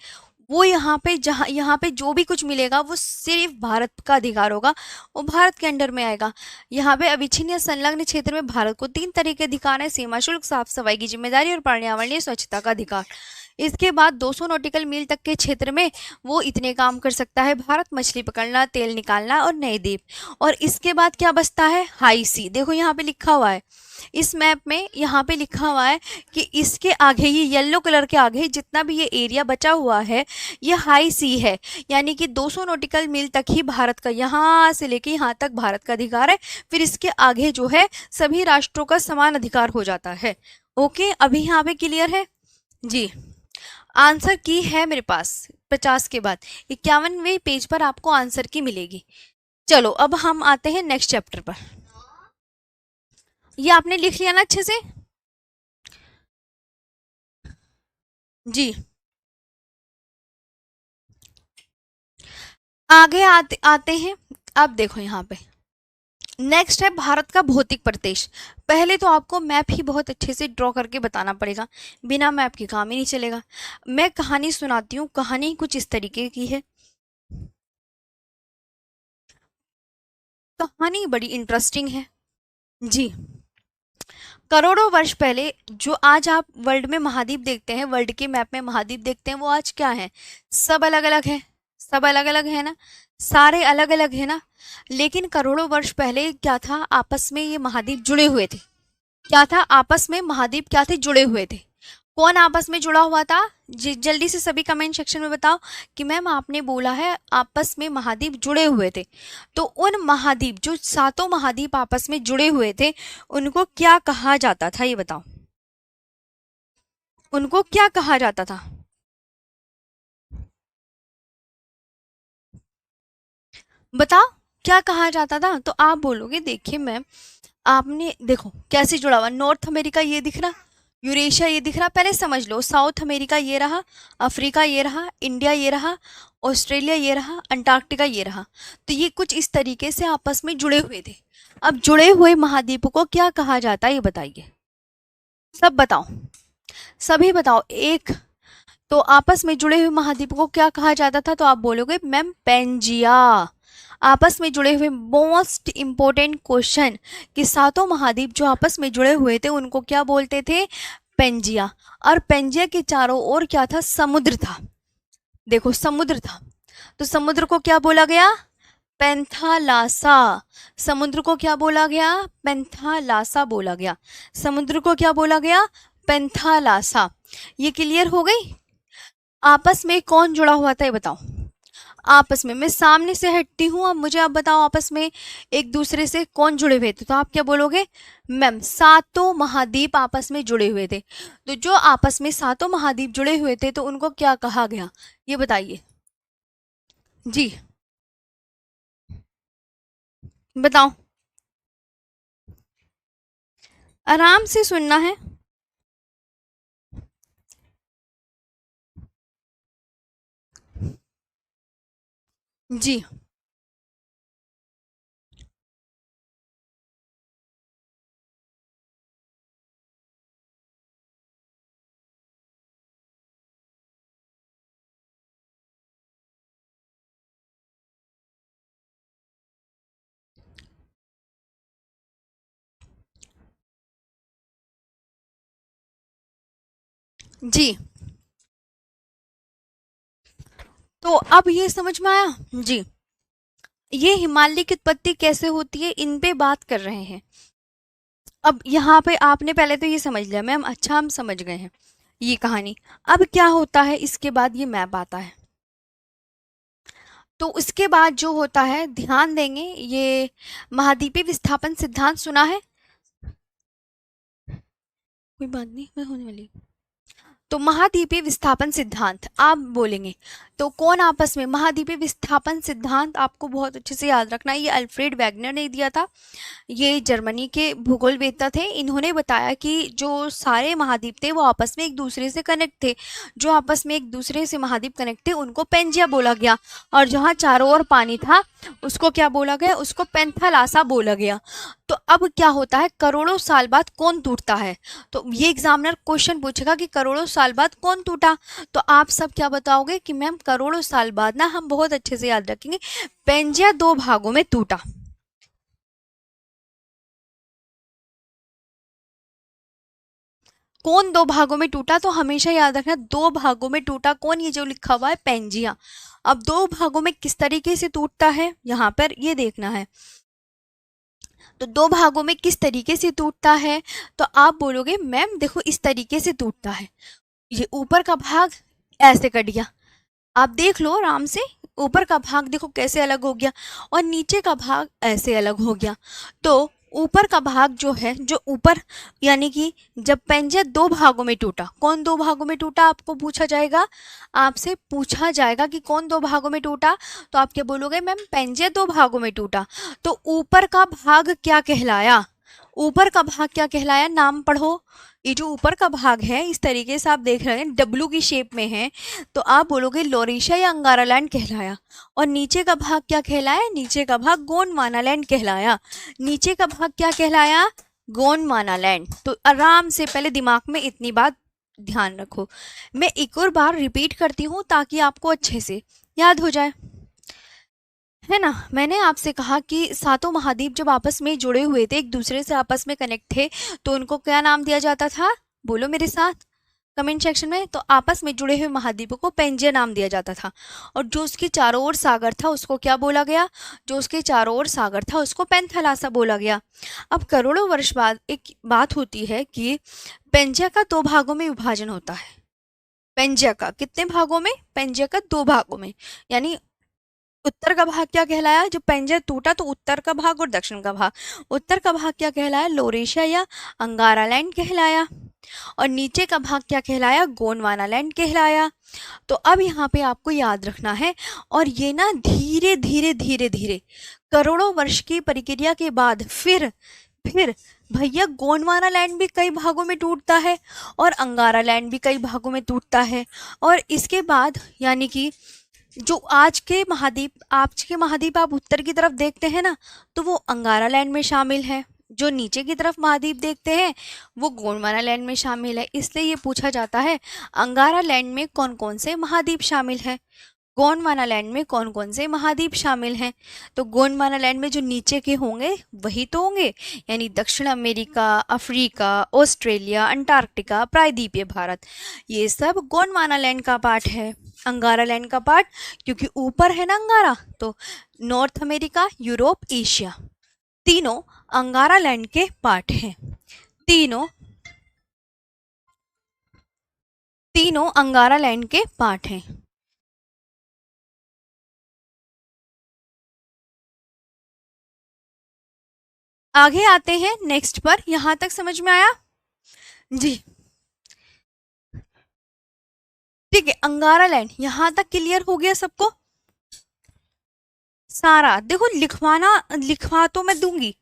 वो यहाँ पे जो भी कुछ मिलेगा वो सिर्फ भारत का अधिकार होगा, वो भारत के अंडर में आएगा। यहाँ पे अविच्छिन्न या संलग्न क्षेत्र में भारत को 3 तरह के अधिकार है: सीमा शुल्क, साफ सफाई की जिम्मेदारी और पर्यावरणीय स्वच्छता का अधिकार। इसके बाद 200 नॉटिकल मील तक के क्षेत्र में वो इतने काम कर सकता है भारत: मछली पकड़ना, तेल निकालना और नए द्वीप। और इसके बाद क्या बचता है? हाई सी। देखो यहाँ पे लिखा हुआ है, इस मैप में यहाँ पे लिखा हुआ है कि इसके आगे, ये येलो कलर के आगे जितना भी ये एरिया बचा हुआ है ये हाई सी है, यानी कि 200 नॉटिकल मील तक ही भारत का, यहाँ से लेके यहाँ तक भारत का अधिकार है। फिर इसके आगे जो है सभी राष्ट्रों का समान अधिकार हो जाता है। ओके, अभी यहाँ पे क्लियर है जी। आंसर की है मेरे पास 50 के बाद 51वें पेज पर आपको आंसर की मिलेगी। चलो अब हम आते हैं नेक्स्ट चैप्टर पर। ये आपने लिख लिया ना अच्छे से? जी, आगे आते हैं। अब देखो यहाँ पे नेक्स्ट है भारत का भौतिक प्रदेश। पहले तो आपको मैप ही बहुत अच्छे से ड्रॉ करके बताना पड़ेगा, बिना मैप के काम ही नहीं चलेगा। मैं कहानी सुनाती हूँ, कहानी कुछ इस तरीके की है। कहानी बड़ी इंटरेस्टिंग है जी। करोड़ों वर्ष पहले, जो आज आप वर्ल्ड में महाद्वीप देखते हैं, वर्ल्ड के मैप में महाद्वीप देखते हैं, वो आज क्या है? सब अलग अलग है, सब अलग अलग है ना, सारे अलग अलग है ना। लेकिन करोड़ों वर्ष पहले क्या था, आपस में ये महाद्वीप जुड़े हुए थे। क्या था? आपस में महाद्वीप क्या थे? जुड़े हुए थे। कौन आपस में जुड़ा हुआ था? जल्दी से सभी कमेंट सेक्शन में बताओ कि मैम आपने बोला है आपस में महाद्वीप जुड़े हुए थे। तो उन महाद्वीप, जो 7 महाद्वीप आपस में जुड़े हुए थे, उनको क्या कहा जाता था ये बताओ। उनको क्या कहा जाता था? बताओ क्या कहा जाता था? तो आप बोलोगे देखिए मैम, आपने देखो कैसे जुड़ा हुआ, नॉर्थ अमेरिका ये दिख रहा, यूरेशिया ये दिख रहा, पहले समझ लो। साउथ अमेरिका ये रहा, अफ्रीका ये रहा, इंडिया ये रहा, ऑस्ट्रेलिया ये रहा, अंटार्कटिका ये रहा। तो ये कुछ इस तरीके से आपस में जुड़े हुए थे। अब जुड़े हुए महाद्वीपों को क्या कहा जाता है ये बताइए, सब बताओ, सभी बताओ। एक तो आपस में जुड़े हुए महाद्वीपों को क्या कहा जाता था? तो आप बोलोगे मैम पेंजिया। आपस में जुड़े हुए, मोस्ट इंपॉर्टेंट क्वेश्चन, कि 7 महाद्वीप जो आपस में जुड़े हुए थे उनको क्या बोलते थे? पेंजिया। और पेंजिया के चारों ओर क्या था? समुद्र था। देखो समुद्र था, तो समुद्र को क्या बोला गया? पेंथालासा। समुद्र को क्या बोला गया? पेंथालासा बोला गया। समुद्र को क्या बोला गया? पेंथालासा। ये क्लियर हो गई? आपस में कौन जुड़ा हुआ था ये बताओ। आपस में, मैं सामने से हटती हूँ, अब मुझे आप बताओ आपस में एक दूसरे से कौन जुड़े हुए थे? तो आप क्या बोलोगे? मैम 7 महाद्वीप आपस में जुड़े हुए थे। तो जो आपस में 7 महाद्वीप जुड़े हुए थे तो उनको क्या कहा गया ये बताइए जी, बताओ, आराम से सुनना है। जी जी, तो अब ये समझ में आया जी। ये हिमालय की उत्पत्ति कैसे होती है इन पे बात कर रहे हैं। अब यहाँ पे आपने पहले तो ये समझ लिया मैम, अच्छा हम समझ गए हैं ये कहानी। अब क्या होता है इसके बाद? ये मैप आता है। तो उसके बाद जो होता है, ध्यान देंगे, ये महाद्वीपीय विस्थापन सिद्धांत सुना है? कोई बात नहीं, मैं होने वाली। तो महाद्वीपीय विस्थापन सिद्धांत आप बोलेंगे, तो कौन आपस में, महाद्वीपीय विस्थापन सिद्धांत आपको बहुत अच्छे से याद रखना है, ये अल्फ्रेड वैगनर ने दिया था। ये जर्मनी के भूगोलवेत्ता थे। इन्होंने बताया कि जो सारे महाद्वीप थे वो आपस में एक दूसरे से कनेक्ट थे। जो आपस में एक दूसरे से महाद्वीप कनेक्ट थे उनको पेंजिया बोला गया, और जहाँ चारों ओर पानी था उसको क्या बोला गया, उसको पेंथालासा बोला गया। तो अब क्या होता है, करोड़ों साल बाद कौन टूटता है, तो ये एग्जामिनर क्वेश्चन पूछेगा कि करोड़ों साल बाद कौन टूटा, तो आप सब क्या बताओगे कि मैम करोड़ों साल बाद ना, हम बहुत अच्छे से याद रखेंगे, पेंजिया दो भागों में टूटा। कौन दो भागों में टूटा, तो हमेशा याद रखना दो भागों में टूटा कौन, ये जो लिखा हुआ है पेंजिया। अब दो भागों में किस तरीके से टूटता है यहाँ पर ये देखना है, तो दो भागों में किस तरीके से टूटता है, तो आप बोलोगे मैम देखो इस तरीके से टूटता है, ये ऊपर का भाग ऐसे कट गया, आप देख लो आराम से, ऊपर का भाग देखो कैसे अलग हो गया, और नीचे का भाग ऐसे अलग हो गया। तो ऊपर का भाग जो है, जो ऊपर, यानी कि जब पेंजिया दो भागों में टूटा, कौन दो भागों में टूटा आपको पूछा जाएगा, आपसे पूछा जाएगा कि कौन दो भागों में टूटा, तो आप क्या बोलोगे मैम पेंजिया दो भागों में टूटा। तो ऊपर का भाग क्या कहलाया, ऊपर का भाग क्या कहलाया, नाम पढ़ो। ये जो ऊपर का भाग है इस तरीके से आप देख रहे हैं डब्लू की शेप में है, तो आप बोलोगे लोरेशिया या अंगारालैंड कहलाया। और नीचे का भाग क्या कहलाया, नीचे का भाग गोंडवानालैंड कहलाया। नीचे का भाग क्या कहलाया, गोंडवानालैंड। तो आराम से पहले दिमाग में इतनी बात ध्यान रखो। मैं एक और बार रिपीट करती हूँ ताकि आपको अच्छे से याद हो जाए, है ना। मैंने आपसे कहा कि सातों महाद्वीप जब आपस में जुड़े हुए थे, एक दूसरे से आपस में कनेक्ट थे, तो उनको क्या नाम दिया जाता था, बोलो मेरे साथ कमेंट सेक्शन में। तो आपस में जुड़े हुए महाद्वीपों को पेंजिया नाम दिया जाता था, और जो उसके चारों ओर सागर था उसको क्या बोला गया, जो उसके चारों ओर सागर था उसको पेंथालासा बोला गया। अब करोड़ों वर्ष बाद एक बात होती है कि पेंजिया का दो भागों में विभाजन होता है। पेंजिया का कितने भागों में, पेंजिया का दो भागों में, यानी उत्तर का भाग क्या कहलाया, जो पेंजिया टूटा तो उत्तर का भाग और दक्षिण का भाग, उत्तर का भाग क्या कहलाया, लोरेशिया या अंगारालैंड कहलाया, और नीचे का भाग क्या कहलाया, गोंडवानालैंड कहलाया। तो अब यहाँ पे आपको याद रखना है, और ये ना धीरे धीरे धीरे धीरे करोड़ों वर्ष की प्रक्रिया के बाद फिर भैया गोंडवानालैंड भी कई भागों में टूटता है, और अंगारालैंड भी कई भागों में टूटता है। और इसके बाद यानी कि जो आज के महाद्वीप आप उत्तर की तरफ देखते हैं ना, तो वो अंगारा लैंड में शामिल है। जो नीचे की तरफ महाद्वीप देखते हैं वो गोंडवाना लैंड में शामिल है। इसलिए ये पूछा जाता है अंगारा लैंड में कौन कौन से महाद्वीप शामिल है, गोंडवाना लैंड में कौन कौन से महाद्वीप शामिल हैं। तो गोंडवाना लैंड में जो नीचे के होंगे वही तो होंगे, यानी दक्षिण अमेरिका, अफ्रीका, ऑस्ट्रेलिया, अंटार्कटिका, प्रायद्वीपीय भारत, ये सब गोंडवाना लैंड का पार्ट है। अंगारा लैंड का पार्ट, क्योंकि ऊपर है ना अंगारा, तो नॉर्थ अमेरिका, यूरोप, एशिया, तीनों अंगारा लैंड के पार्ट हैं। तीनों तीनों अंगारा लैंड के पार्ट हैं। आगे आते हैं नेक्स्ट पर, यहां तक समझ में आया जी। ठीक है, अंगारा लैंड यहां तक क्लियर हो गया सबको। सारा देखो लिखवाना, लिखवा तो मैं दूंगी,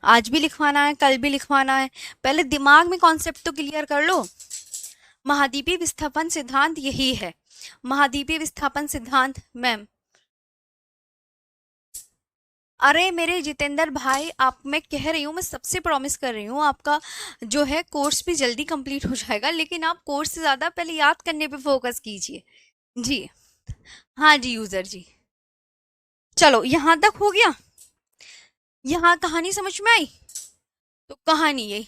आज भी लिखवाना है, कल भी लिखवाना है, पहले दिमाग में कॉन्सेप्ट तो क्लियर कर लो। महाद्वीपीय विस्थापन सिद्धांत यही है। महाद्वीपीय विस्थापन सिद्धांत मैम, अरे मेरे जितेंद्र भाई, आप, मैं कह रही हूँ, मैं सबसे प्रॉमिस कर रही हूँ, आपका जो है कोर्स भी जल्दी कंप्लीट हो जाएगा, लेकिन आप कोर्स से ज़्यादा पहले याद करने पे फोकस कीजिए जी। हाँ जी यूज़र जी। चलो यहाँ तक हो गया, यहाँ कहानी समझ में आई। तो कहानी यही,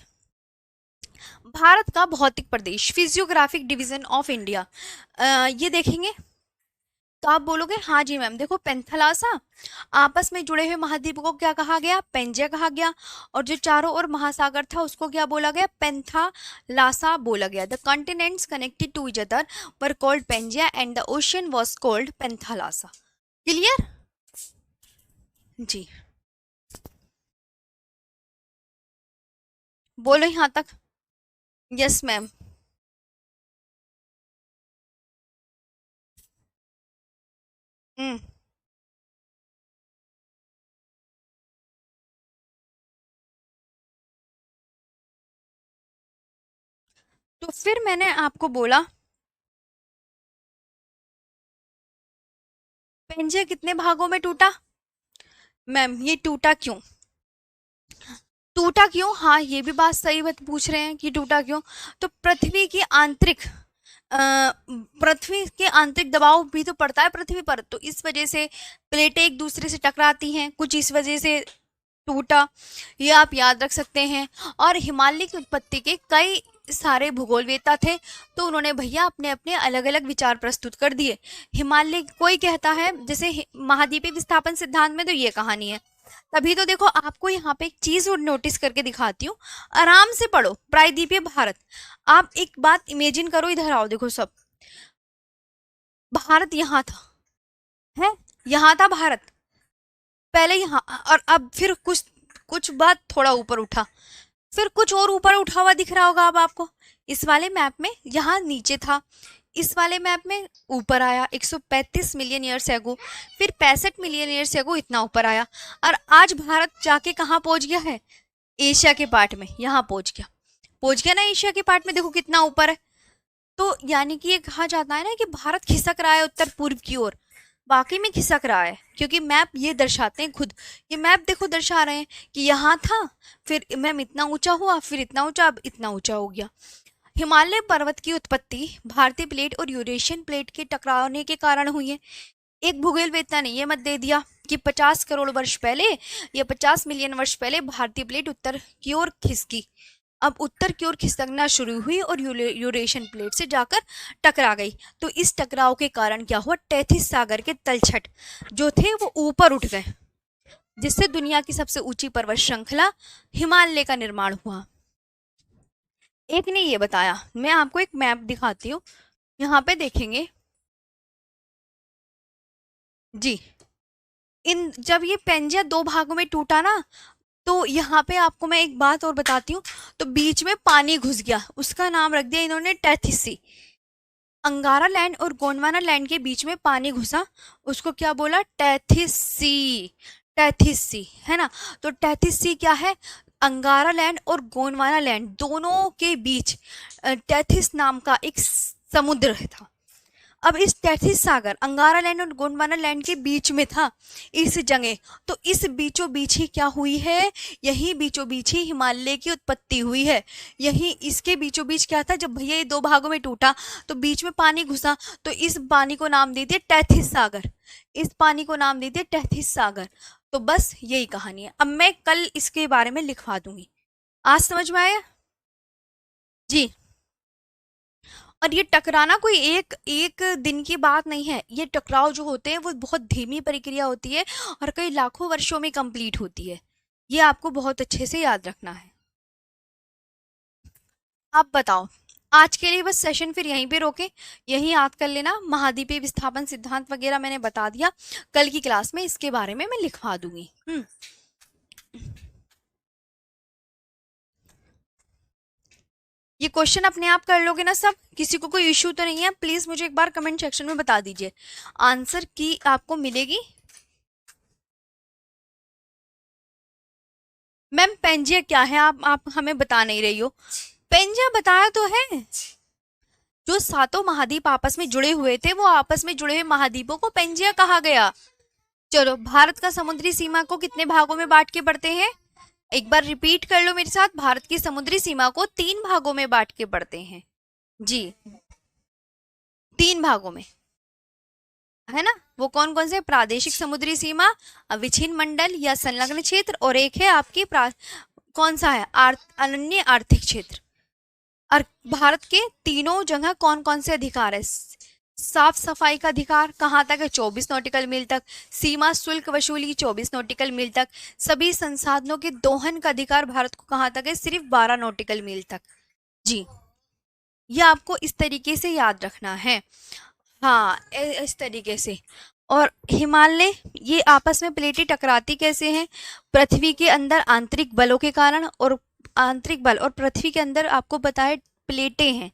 भारत का भौतिक प्रदेश, फिजियोग्राफिक डिवीजन ऑफ इंडिया, ये देखेंगे तो आप बोलोगे हाँ जी मैम। देखो पेंथलासा, आपस में जुड़े हुए महाद्वीप को क्या कहा गया, पेंजिया कहा गया, और जो चारों ओर महासागर था उसको क्या बोला गया, पेंथालासा बोला गया। The continents connected to each other were called Pangaea and the ocean was called Panthalassa. Clear ji, बोलो यहाँ तक। Yes ma'am. हम्म। तो फिर मैंने आपको बोला, पेंजिया कितने भागों में टूटा? मैम ये टूटा क्यों? टूटा क्यों, हाँ ये भी बात सही बात पूछ रहे हैं कि टूटा क्यों। तो पृथ्वी के आंतरिक दबाव भी तो पड़ता है पृथ्वी पर, तो इस वजह से प्लेटें एक दूसरे से टकराती हैं, कुछ इस वजह से टूटा। ये आप याद रख सकते हैं। और हिमालय की उत्पत्ति के कई सारे भूगोलवेत्ता थे, तो उन्होंने भैया अपने अपने अलग अलग विचार प्रस्तुत कर दिए। हिमालय कोई कहता है, जैसे महाद्वीपीय विस्थापन सिद्धांत में तो ये कहानी है। तभी तो देखो, आपको यहाँ पे एक चीज और नोटिस करके दिखाती हूँ, आराम से पढ़ो। प्रायद्वीपीय भारत, आप एक बात इमेजिन करो, इधर आओ, देखो सब, भारत यहाँ था, है, यहाँ था भारत पहले, यहाँ, और अब फिर कुछ कुछ बात थोड़ा ऊपर उठा, फिर कुछ और ऊपर उठा हुआ दिख रहा होगा अब आपको। इस वाले मैप में यहाँ नीचे था, इस वाले मैप में ऊपर आया 135 मिलियन ईयर्स एगो, फिर 65 मिलियन ईयर्स एगो इतना ऊपर आया, और आज भारत जाके कहाँ पहुंच गया है? एशिया के पार्ट में, यहाँ पहुंच गया ना एशिया के पार्ट में, देखो कितना ऊपर है। तो यानी कि ये कहा जाता है ना कि भारत खिसक रहा है उत्तर पूर्व की ओर, वाकई में खिसक रहा है, क्योंकि मैप ये दर्शाते हैं खुद। ये मैप देखो दर्शा रहे हैं कि यहाँ था, फिर मैम इतना ऊंचा हुआ, फिर इतना ऊंचा, अब इतना ऊंचा हो गया। हिमालय पर्वत की उत्पत्ति भारतीय प्लेट और यूरेशियन प्लेट के टकराने के कारण हुई है। एक भूगोलवेत्ता ने यह मत दे दिया कि 50 करोड़ वर्ष पहले या 50 मिलियन वर्ष पहले भारतीय प्लेट उत्तर की ओर खिसकी। अब उत्तर की ओर खिसकना शुरू हुई और यूरेशियन प्लेट से जाकर टकरा गई। तो इस टकराव के कारण क्या हुआ? टैथिस सागर के तलछट जो थे वो ऊपर उठ गए, जिससे दुनिया की सबसे ऊंची पर्वत श्रृंखला हिमालय का निर्माण हुआ। एक ने ये बताया, मैं आपको एक मैप दिखाती हूँ, यहाँ पे देखेंगे जी। इन जब ये पेंजिया दो भागों में टूटा ना, तो यहाँ पे आपको मैं एक बात और बताती हूँ, तो बीच में पानी घुस गया, उसका नाम रख दिया इन्होंने टैथिसी। अंगारा लैंड और गोंडवाना लैंड के बीच में पानी घुसा, उसको क्या बोला? टैथिसी। टैथिसी है ना। तो टैथिसी क्या है? अंगारा लैंड और गोंडवाना लैंड दोनों के बीच टैथिस नाम का एक समुद्र था। अब इस टैथिस सागर अंगारा लैंड और गोंडवाना लैंड के बीच में था इस जगह। तो इस बीचों बीच ही क्या हुई है? यही बीचों बीच ही हिमालय की उत्पत्ति हुई है। यही इसके बीचों बीच क्या था? जब भैया ये दो भागों में टूटा तो बीच में पानी घुसा, तो इस पानी को नाम दे दिया टैथिस सागर। इस पानी को नाम दे दिया टैथिस सागर। तो बस यही कहानी है। अब मैं कल इसके बारे में लिखवा दूंगी। आज समझ में आया जी। और ये टकराना कोई एक एक दिन की बात नहीं है, ये टकराव जो होते हैं वो बहुत धीमी प्रक्रिया होती है और कई लाखों वर्षों में कंप्लीट होती है। ये आपको बहुत अच्छे से याद रखना है। आप बताओ, आज के लिए बस सेशन फिर यहीं पे रोके, यहीं याद कर लेना। महाद्वीपीय विस्थापन सिद्धांत वगैरह मैंने बता दिया, कल की क्लास में इसके बारे में मैं लिखवा दूंगी। ये क्वेश्चन अपने आप कर लोगे ना सब? किसी को कोई इश्यू तो नहीं है? प्लीज मुझे एक बार कमेंट सेक्शन में बता दीजिए, आंसर की आपको मिलेगी। मैम पेंजिया क्या है, आप हमें बता नहीं रही हो। पेंजिया बताया तो है, जो सातों महाद्वीप आपस में जुड़े हुए थे, वो आपस में जुड़े हुए महाद्वीपों को पेंजिया कहा गया। चलो, भारत का समुद्री सीमा को कितने भागों में बांट के पढ़ते हैं? एक बार रिपीट कर लो मेरे साथ, भारत की समुद्री सीमा को 3 भागों में बांट के पढ़ते हैं जी। 3 भागों में, है ना। वो कौन कौन से? प्रादेशिक समुद्री सीमा, अविच्छिन्न मंडल या संलग्न क्षेत्र, और एक है आपकी कौन सा है? अनन्य आर्थिक क्षेत्र। और भारत के तीनों जगह कौन कौन से अधिकार है? साफ सफाई का अधिकार कहाँ तक है? 24 नॉटिकल मील तक। सीमा शुल्क वसूली 24 नॉटिकल मील तक। सभी संसाधनों के दोहन का अधिकार भारत को कहाँ तक है? सिर्फ 12 नॉटिकल मील तक जी। ये आपको इस तरीके से याद रखना है, हाँ इस तरीके से। और हिमालय, ये आपस में प्लेटें टकराती कैसे हैं? पृथ्वी के अंदर आंतरिक बलों के कारण, और आंतरिक बल और पृथ्वी के अंदर आपको पता है प्लेटें हैं,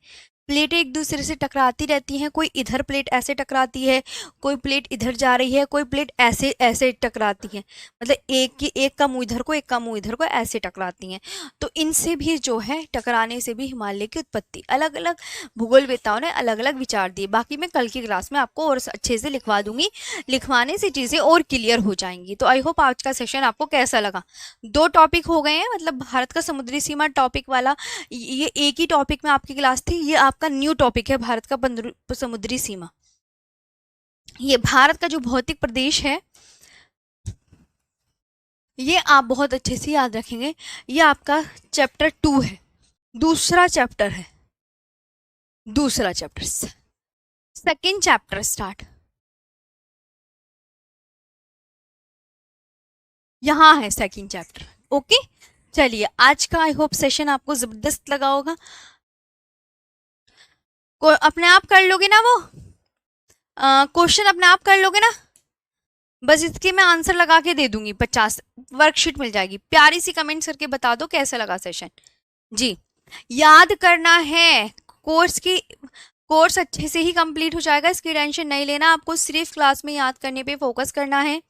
प्लेटें एक दूसरे से टकराती रहती हैं, कोई इधर प्लेट ऐसे टकराती है, कोई प्लेट इधर जा रही है, कोई प्लेट ऐसे ऐसे टकराती है, मतलब एक का मुंह इधर को, एक का मुंह इधर को, ऐसे टकराती हैं। तो इनसे भी जो है टकराने से भी हिमालय की उत्पत्ति, अलग अलग भूगोलवेत्ताओं ने अलग अलग विचार दिए। बाकी मैं कल की क्लास में आपको और अच्छे से लिखवा दूंगी, लिखवाने से चीज़ें और क्लियर हो जाएंगी। तो आई होप आज का सेशन आपको कैसा लगा। 2 टॉपिक हो गए हैं, मतलब भारत का समुद्री सीमा टॉपिक वाला ये एक ही टॉपिक में आपकी क्लास थी, ये आपका न्यू टॉपिक है भारत का समुद्री सीमा। ये भारत का जो भौतिक प्रदेश है ये आप बहुत अच्छे से याद रखेंगे। ये आपका चैप्टर 2 है, दूसरा चैप्टर है, दूसरा चैप्टर, सेकेंड चैप्टर स्टार्ट यहाँ है, सेकेंड चैप्टर। ओके, चलिए आज का आई होप सेशन आपको जबरदस्त लगा होगा। अपने आप कर लोगे ना वो क्वेश्चन, अपने आप कर लोगे ना? बस इसके मैं आंसर लगा के दे दूंगी, 50 वर्कशीट मिल जाएगी। प्यारी सी कमेंट्स करके बता दो कैसा लगा सेशन जी। याद करना है, कोर्स अच्छे से ही कंप्लीट हो जाएगा, इसकी टेंशन नहीं लेना, आपको सिर्फ क्लास में याद करने पे फोकस करना है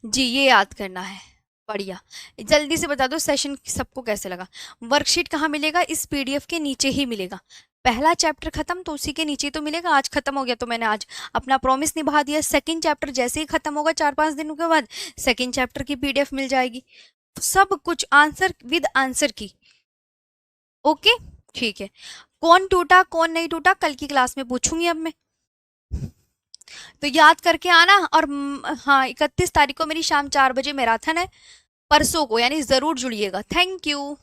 जी, ये याद करना है। बढ़िया, जल्दी से बता दो सेशन सबको कैसे लगा। वर्कशीट कहाँ मिलेगा? इस पीडीएफ के नीचे ही मिलेगा। पहला चैप्टर खत्म तो उसी के नीचे तो मिलेगा। आज खत्म हो गया तो मैंने आज अपना प्रॉमिस निभा दिया। सेकंड चैप्टर जैसे ही खत्म होगा 4-5 दिनों के बाद सेकंड चैप्टर की पीडीएफ मिल जाएगी, सब कुछ आंसर विद आंसर की। ओके ठीक है, कौन टूटा कौन नहीं टूटा कल की क्लास में पूछूंगी अब मैं, तो याद करके आना। और हाँ, 31 तारीख को मेरी शाम 4 बजे मैराथन है, परसों को, यानी जरूर जुड़िएगा। Thank you.